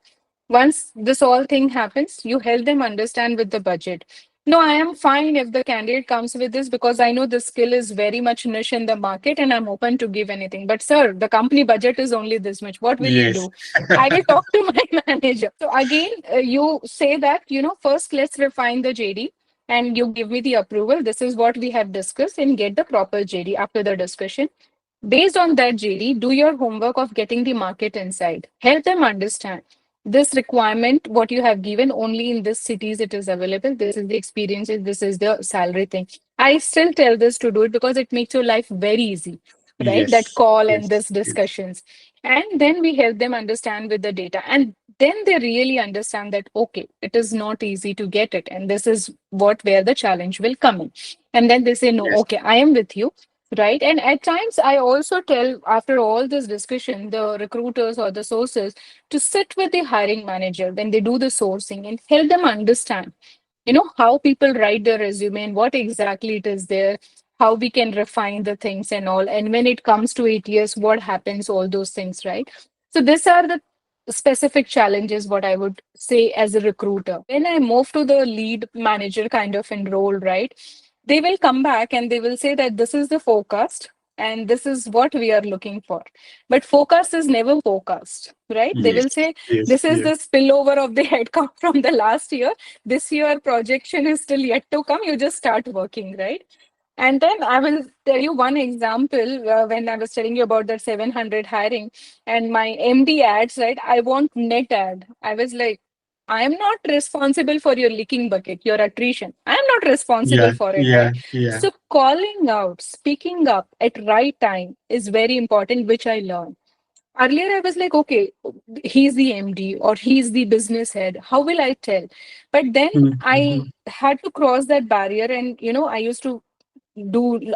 Once this all thing happens, you help them understand with the budget. No, I am fine if the candidate comes with this because I know the skill is very much niche in the market and I'm open to give anything. But sir, the company budget is only this much. What will you Yes. do? I will talk to my manager. So again, you say that, first let's refine the JD and you give me the approval. This is what we have discussed and get the proper JD after the discussion. Based on that JD, do your homework of getting the market insight. Help them understand this requirement, what you have given, only in this cities it is available. This is the experiences, this is the salary thing. I still tell this to do it because it makes your life very easy, right? That Yes. call and Yes. this Yes. discussions. And then we help them understand with the data. And then they really understand that, okay, it is not easy to get it. And this is what where the challenge will come in. And then they say, no, Yes. okay, I am with you. Right. And at times, I also tell after all this discussion, the recruiters or the sources to sit with the hiring manager when they do the sourcing and help them understand, how people write their resume and what exactly it is there, how we can refine the things and all. And when it comes to ATS, what happens, all those things, right? So these are the specific challenges, what I would say as a recruiter. When I move to the lead manager kind of in role, right? They will come back and they will say that this is the forecast and this is what we are looking for. But forecast is never forecast, right? They Yes. will say Yes. this is the Yes. spillover of the headcount from the last year. This year projection is still yet to come. You just start working, right? And then I will tell you one example when I was telling you about that 700 hiring and my MD ads, right? I want net ad. I was like, I am not responsible for your leaking bucket, your attrition. I am not responsible Yeah. for it, Yeah. right? Yeah. So calling out, speaking up at right time is very important, which I learned. Earlier, I was like, okay, he's the MD or he's the business head. How will I tell? But then I Mhm. had to cross that barrier, and I used to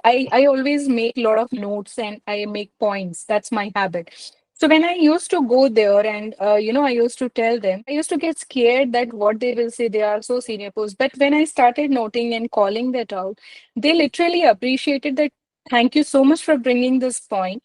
I always make a lot of notes and I make points. That's my habit. So when I used to go there and I used to tell them, I used to get scared that what they will say, they are so senior post. But when I started noting and calling that out, they literally appreciated that. Thank you so much for bringing this point.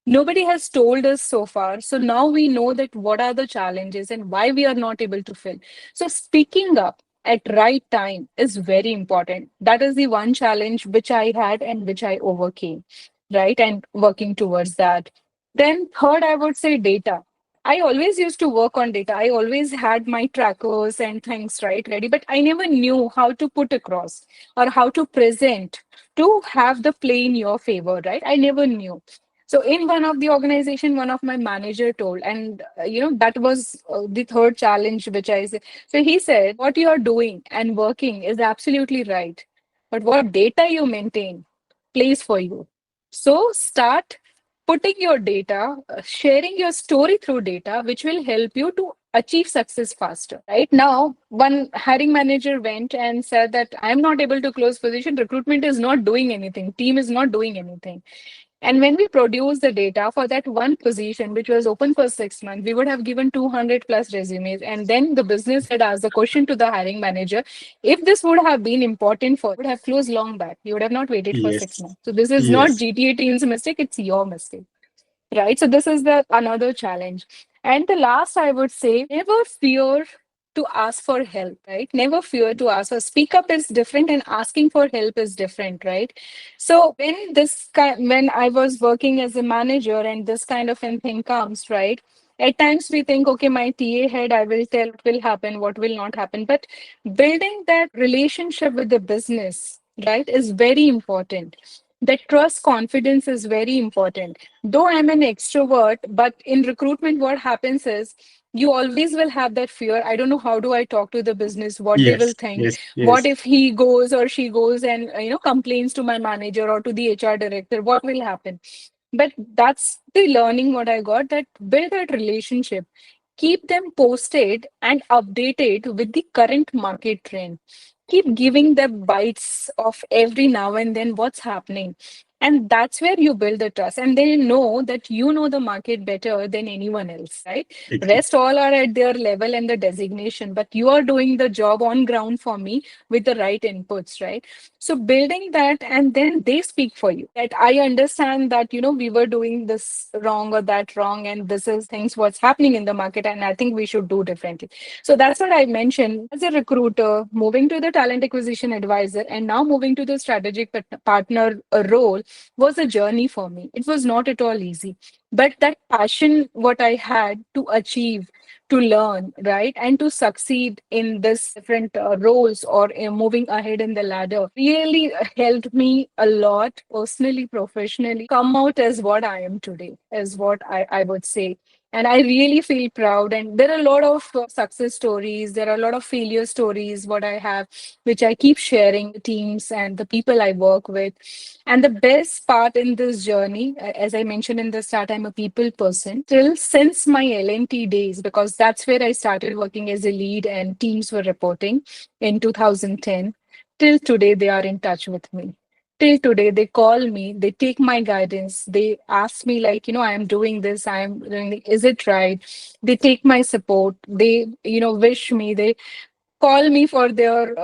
Nobody has told us so far. So now we know that what are the challenges and why we are not able to fill. So speaking up at right time is very important. That is the one challenge which I had and which I overcame, right? And working towards that. Then third, I would say data. I always used to work on data. I always had my trackers and things right ready, but I never knew how to put across or how to present to have the play in your favor, right? I never knew. So in one of the organization, one of my manager told, and that was the third challenge which I said. So he said, what you are doing and working is absolutely right, but what data you maintain plays for you. So start putting your data, sharing your story through data, which will help you to achieve success faster. Right now, one hiring manager went and said that I'm not able to close position. Recruitment is not doing anything. Team is not doing anything. And when we produce the data for that one position, which was open for 6 months, we would have given 200 plus resumes. And then the business had asked the question to the hiring manager, if this would have been important for, would have closed long back. You would have not waited for six Yes. months. So this is not Yes. GTA team's mistake, it's your mistake, right? So this is the another challenge. And the last, I would say, never fear to ask for help, right? Never fear to ask for speak up is different and asking for help is different, right? So when I was working as a manager and this kind of a thing comes, right? At times we think, okay, my TA head, I will tell what will happen, what will not happen. But building that relationship with the business, right, is very important. That trust confidence is very important. Though I'm an extrovert, but in recruitment, what happens is you always will have that fear. I don't know how do I talk to the business, what they will Yes. think. Yes. What Yes. if he goes or she goes and complains to my manager or to the HR director? What will happen? But that's the learning what I got, that build that relationship. Keep them posted and updated with the current market trend. Keep giving them bites of every now and then what's happening. And that's where you build the trust. And they know that you know the market better than anyone else, right? Agree. Rest all are at their level and the designation, but you are doing the job on ground for me with the right inputs, right? So building that, and then they speak for you. That I understand that, we were doing this wrong or that wrong, and this is things what's happening in the market, and I think we should do differently. So that's what I mentioned. As a recruiter, moving to the talent acquisition advisor, and now moving to the strategic partner role was a journey for me. It was not at all easy. But that passion, what I had to achieve, to learn, right, and to succeed in this different roles or moving ahead in the ladder really helped me a lot personally, professionally, come out as what I am today, as what I would say. And I really feel proud. And there are a lot of success stories, there are a lot of failure stories, what I have, which I keep sharing with teams and the people I work with. And the best part in this journey, as I mentioned in the start, I'm a people person. Till since my L&T days, because that's where I started working as a lead and teams were reporting in 2010. Till today, they are in touch with me. Till today, they call me, they take my guidance, they ask me, like, I am doing this, I am doing, is it right? They take my support, they, wish me, they call me for their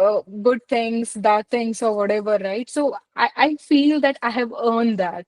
good things, bad things, or whatever, right? So I feel that I have earned that,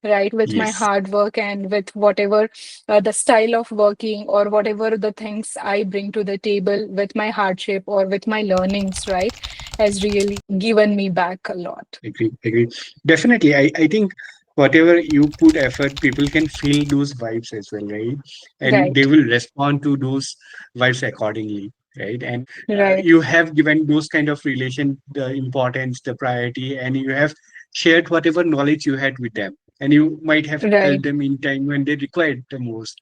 right, with my Yes. hard work and with whatever the style of working or whatever the things I bring to the table with my hardship or with my learnings, right, has really given me back a lot. Agree, agree. Definitely. I think whatever you put effort, people can feel those vibes as well, right? And they Right, will respond to those vibes accordingly, right? And right, you have given those kind of relation the importance, the priority, and you have shared whatever knowledge you had with them. And you might have helped right. them in time when they required the most.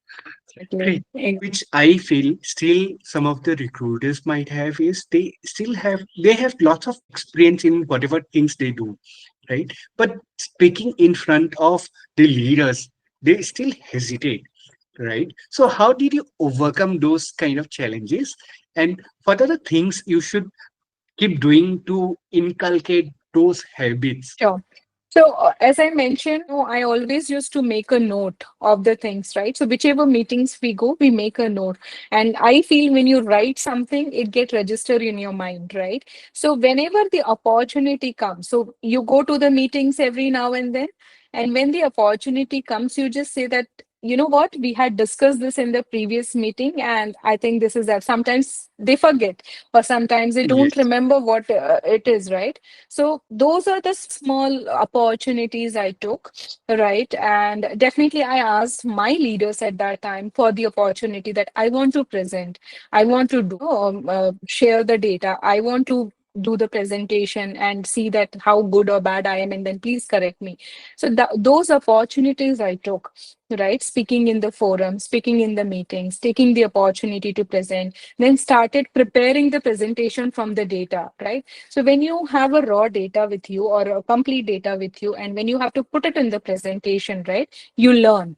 Great. Exactly. Which I feel still some of the recruiters might have is they have lots of experience in whatever things they do, right? But speaking in front of the leaders, they still hesitate, right? So how did you overcome those kind of challenges? And what are the things you should keep doing to inculcate those habits? Sure. So, as I mentioned, I always used to make a note of the things, right? So, whichever meetings we go, we make a note. And I feel when you write something, it get registered in your mind, right? So, whenever the opportunity comes, so you go to the meetings every now and then, and when the opportunity comes, you just say that, you know what, we had discussed this in the previous meeting, and I think this is that. Sometimes they forget, or sometimes they don't Yes. remember what it is, right? So those are the small opportunities I took, right? And definitely I asked my leaders at that time for the opportunity that I want to present. I want to do, share the data. I want to do the presentation and see that how good or bad I am, and then please correct me. So those opportunities I took, right? Speaking in the forum, speaking in the meetings, taking the opportunity to present, then started preparing the presentation from the data, right? So when you have a raw data with you or a complete data with you, and when you have to put it in the presentation, right, you learn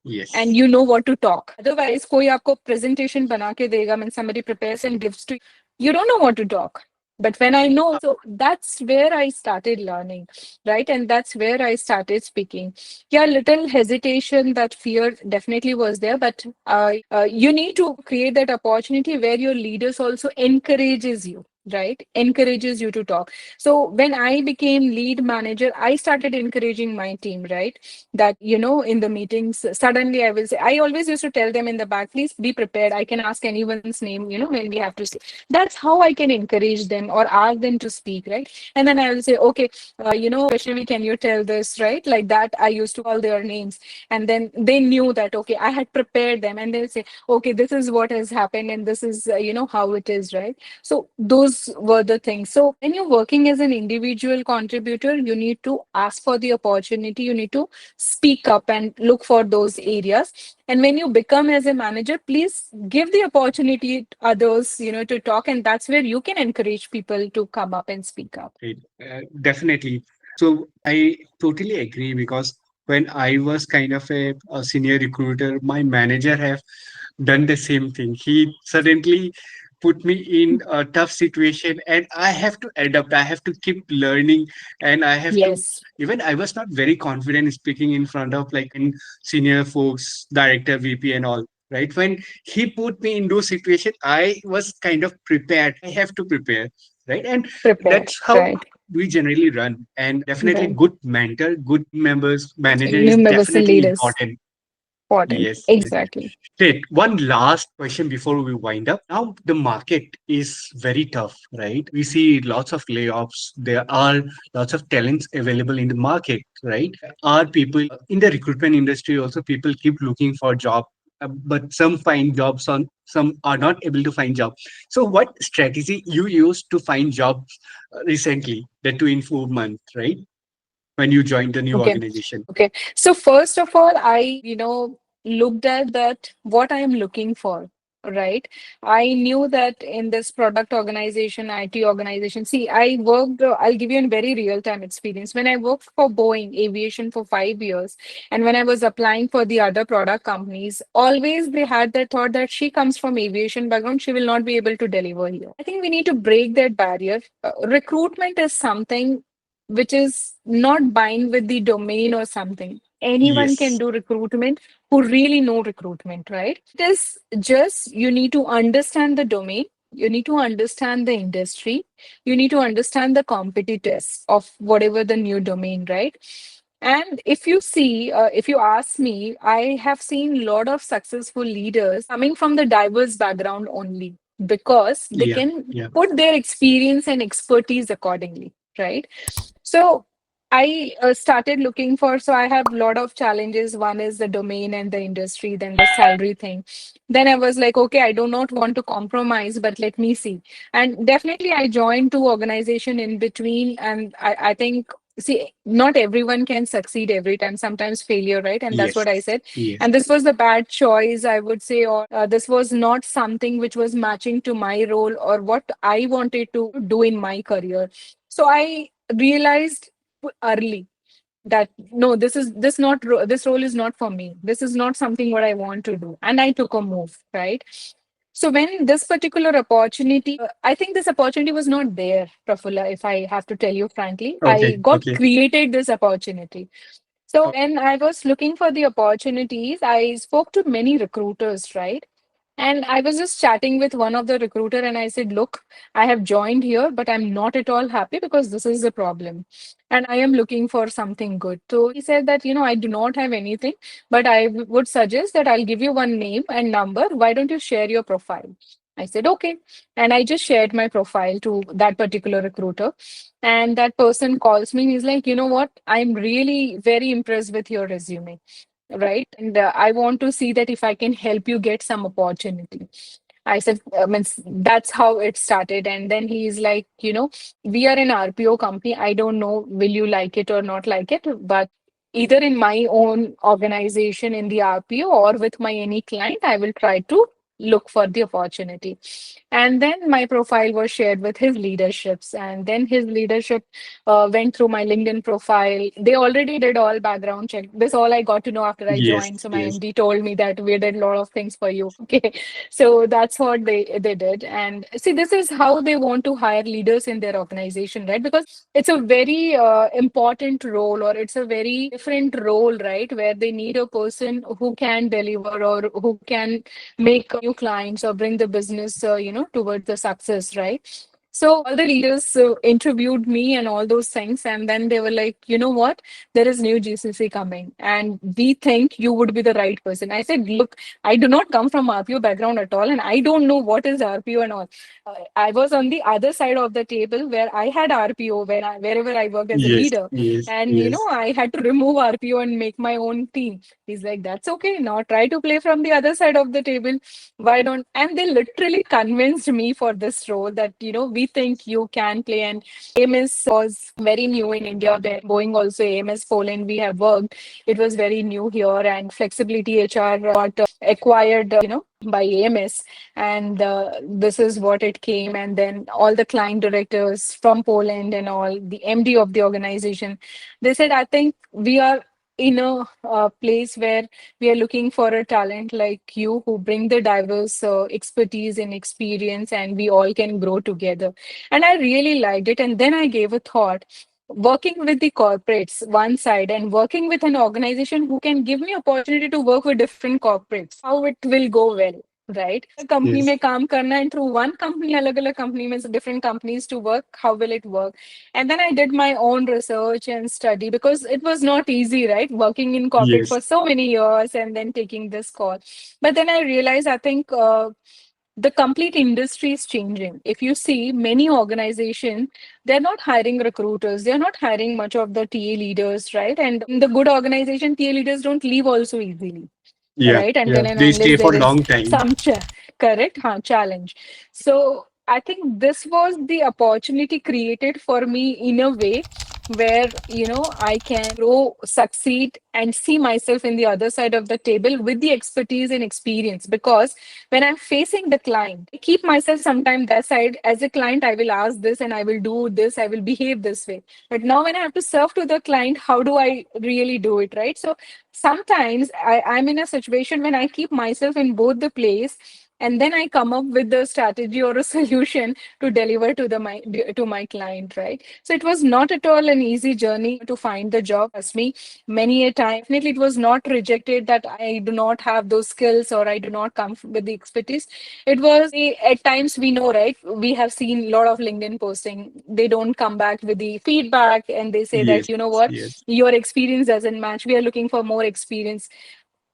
and Yes. you know what to talk. Otherwise, कोई आपको presentation बना के देगा, when somebody prepares and gives to you, you don't know what to talk. But when I know, so that's where I started learning, right? And that's where I started speaking. Yeah, little hesitation, that fear definitely was there, but you need to create that opportunity where your leaders also encourages you, right? Encourages you to talk. So when I became lead manager, I started encouraging my team, right? That, in the meetings, suddenly I will say, I always used to tell them in the back, please be prepared. I can ask anyone's name, when we have to say. That's how I can encourage them or ask them to speak, right? And then I will say, okay, Vaishnavi, can you tell this, right? Like that, I used to call their names. And then they knew that, okay, I had prepared them, and they'll say, okay, this is what has happened, and this is, how it is, right? So those were the things. So when you're working as an individual contributor, you need to ask for the opportunity. You need to speak up and look for those areas. And when you become as a manager, please give the opportunity to others, to talk. And that's where you can encourage people to come up and speak up. Right. Definitely. So I totally agree because when I was kind of a senior recruiter, my manager have done the same thing. He suddenly put me in a tough situation, and I have to adapt. I have to keep learning, and I have to. Yes. Even I was not very confident speaking in front of like in senior folks, director, VP, and all. Right, when he put me in those situations, I was kind of prepared. I have to prepare, right, and Prepare. that's how Right. we generally run. And definitely, Right. good mentor, good members, manager is New members and definitely leaders. important. Important. Yes, yes. Exactly. Great. One last question before we wind up. Now, the market is very tough, right? We see lots of layoffs. There are lots of talents available in the market, right? Are people in the recruitment industry also, people keep looking for job, but some find jobs on, some are not able to find job. So what strategy you used to find jobs recently, the 2 in 4 months, right? When you joined the new Okay. organization. Okay. So first of all, I, looked at that what I am looking for, right? I knew that in this product organization, IT organization, see, I worked, I'll give you a very real-time experience. When I worked for Boeing Aviation for 5 years, and when I was applying for the other product companies, always they had that thought that she comes from aviation background, she will not be able to deliver here. I think we need to break that barrier. Recruitment is something which is not bind with the domain or something. Anyone can Yes. do recruitment who really know recruitment, right? It is just you need to understand the domain, you need to understand the industry, you need to understand the competitors of whatever the new domain, right? And if you see, if you ask me, I have seen a lot of successful leaders coming from the diverse background only because they Yeah. can Yeah. put their experience and expertise accordingly, right? So I started looking for, so I have a lot of challenges. One is the domain and the industry, then the salary thing. Then I was like, okay, I do not want to compromise, but let me see. And definitely I joined two organization in between. And I think, see, not everyone can succeed every time, sometimes failure, right? And that's Yes. what I said. Yes. And this was the bad choice, I would say, or this was not something which was matching to my role or what I wanted to do in my career. So I realized early that no, this role is not for me, this is not something what I want to do, and I took a move, right? So when this particular opportunity, I think this opportunity was not there, Prafulla, if I have to tell you frankly. I Okay. got Okay. created this opportunity. So when I was looking for the opportunities, I spoke to many recruiters, right? And I was just chatting with one of the recruiter and I said, look, I have joined here, but I'm not at all happy because this is the problem. And I am looking for something good. So he said that, I do not have anything, but I would suggest that I'll give you one name and number. Why don't you share your profile? I said, okay. And I just shared my profile to that particular recruiter. And that person calls me and he's like, you know what? I'm really very impressed with your resume, right? And I want to see that if I can help you get some opportunity. I said, means that's how it started. And then he's like, we are an RPO company. I don't know, will you like it or not like it? But either in my own organization in the RPO or with my any client, I will try to look for the opportunity. And then my profile was shared with his leaderships. And then his leadership went through my LinkedIn profile. They already did all background check. This all I got to know after I Yes. joined. So my Yes. MD told me that we did a lot of things for you. Okay. So that's what they did. And see, this is how they want to hire leaders in their organization, right? Because it's a very important role or it's a very different role, right? Where they need a person who can deliver or who can make new clients or bring the business, towards the success, right? So all the leaders interviewed me and all those things, and then they were like, you know what? There is new GCC coming, and we think you would be the right person. I said, look, I do not come from RPO background at all, and I don't know what is RPO and all. I was on the other side of the table where I had RPO wherever I worked as a Yes. leader, Yes. and Yes. I had to remove RPO and make my own team. He's like, that's okay. Now try to play from the other side of the table. Why don't? And they literally convinced me for this role that we think you can play. And AMS was very new in India. Where Boeing also AMS Poland we have worked. It was very new here, and flexibility HR got acquired, by AMS, and this is what it came. And then all the client directors from Poland and all the MD of the organization, they said, I think we are in a place where we are looking for a talent like you who bring the diverse expertise and experience, and we all can grow together. And I really liked it. And then I gave a thought, working with the corporates one side and working with an organization who can give me opportunity to work with different corporates, how it will go well, right? Company Yes. में काम करना and through one company अलग अलग company में different companies to work, how will it work? And then I did my own research and study because it was not easy, right? Working in corporate Yes. for so many years and then taking this call. But then I realized, I think the complete industry is changing. If you see many organizations, they're not hiring recruiters, they're not hiring much of the TA leaders, right? And in the good organization, TA leaders don't leave also easily, Yeah. right? Yeah. Until and They unless stay for there is long time. some correct challenge. So I think this was the opportunity created for me in a way where, I can grow, succeed, and see myself in the other side of the table with the expertise and experience. Because when I'm facing the client, I keep myself sometime that side. As a client, I will ask this and I will do this, I will behave this way. But now when I have to serve to the client, how do I really do it, right? So sometimes I'm in a situation when I keep myself in both the place, and then I come up with the strategy or a solution to deliver to my client, right? So it was not at all an easy journey to find the job. Trust me, many a time definitely it was not rejected that I do not have those skills or I do not come with the expertise. It was at times, we know, right? We have seen a lot of LinkedIn posting, they don't come back with the feedback and they say that, Yes. you know what, Yes. your experience doesn't match, we are looking for more experience.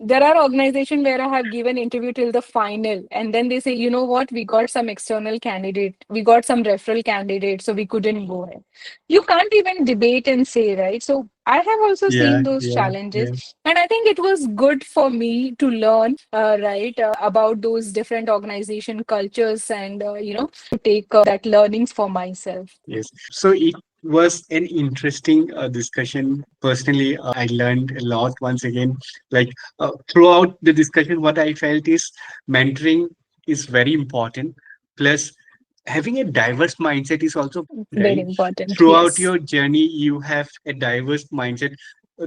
There are organizations where I have given interview till the final, and then they say, you know what, we got some external candidate, we got some referral candidate, so we couldn't go ahead. You can't even debate and say, right? So I have also Yeah. seen those Yeah. challenges, Yeah. and I think it was good for me to learn, right, about those different organization cultures, and to take that learnings for myself. Yes. So it was an interesting discussion. Personally, I learned a lot once again. Like throughout the discussion, what I felt is mentoring is very important. Plus, having a diverse mindset is also Very right. important, Throughout yes. your journey, you have a diverse mindset.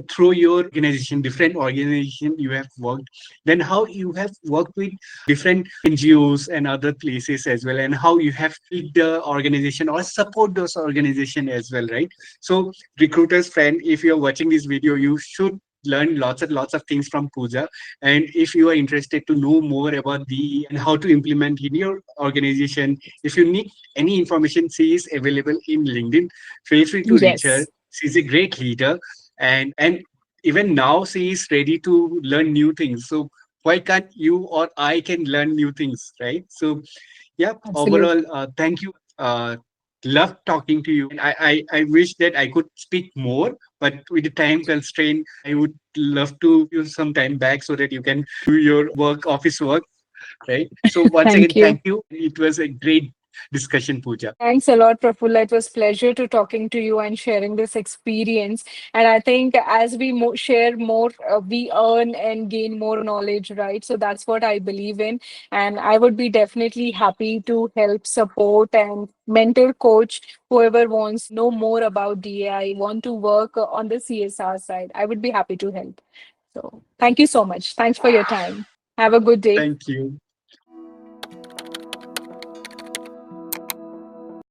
Through your organization, different organization you have worked, then how you have worked with different NGOs and other places as well, and how you have built the organization or support those organization as well, right? So, recruiters friend, if you're watching this video, you should learn lots and lots of things from Pooja. And if you are interested to know more about DE and how to implement in your organization, if you need any information, she is available in LinkedIn. Feel free to reach her. Yes, She's a great leader, and even now she is ready to learn new things. So why can't you or I can learn new things, right? So yeah, overall, absolutely. thank you. Love talking to you. And I wish that I could speak more, but with the time constraint, I would love to use some time back so that you can do your work, office work, right? So once again, Thank you. thank you. It was a great discussion, Pooja. Thanks a lot, Prafulla. It was pleasure to talking to you and sharing this experience. And I think as we share more, we earn and gain more knowledge, right? So that's what I believe in. And I would be definitely happy to help, support, and mentor, coach whoever wants know more about DAI, want to work on the CSR side. I would be happy to help. So thank you so much. Thanks for your time. Have a good day. Thank you.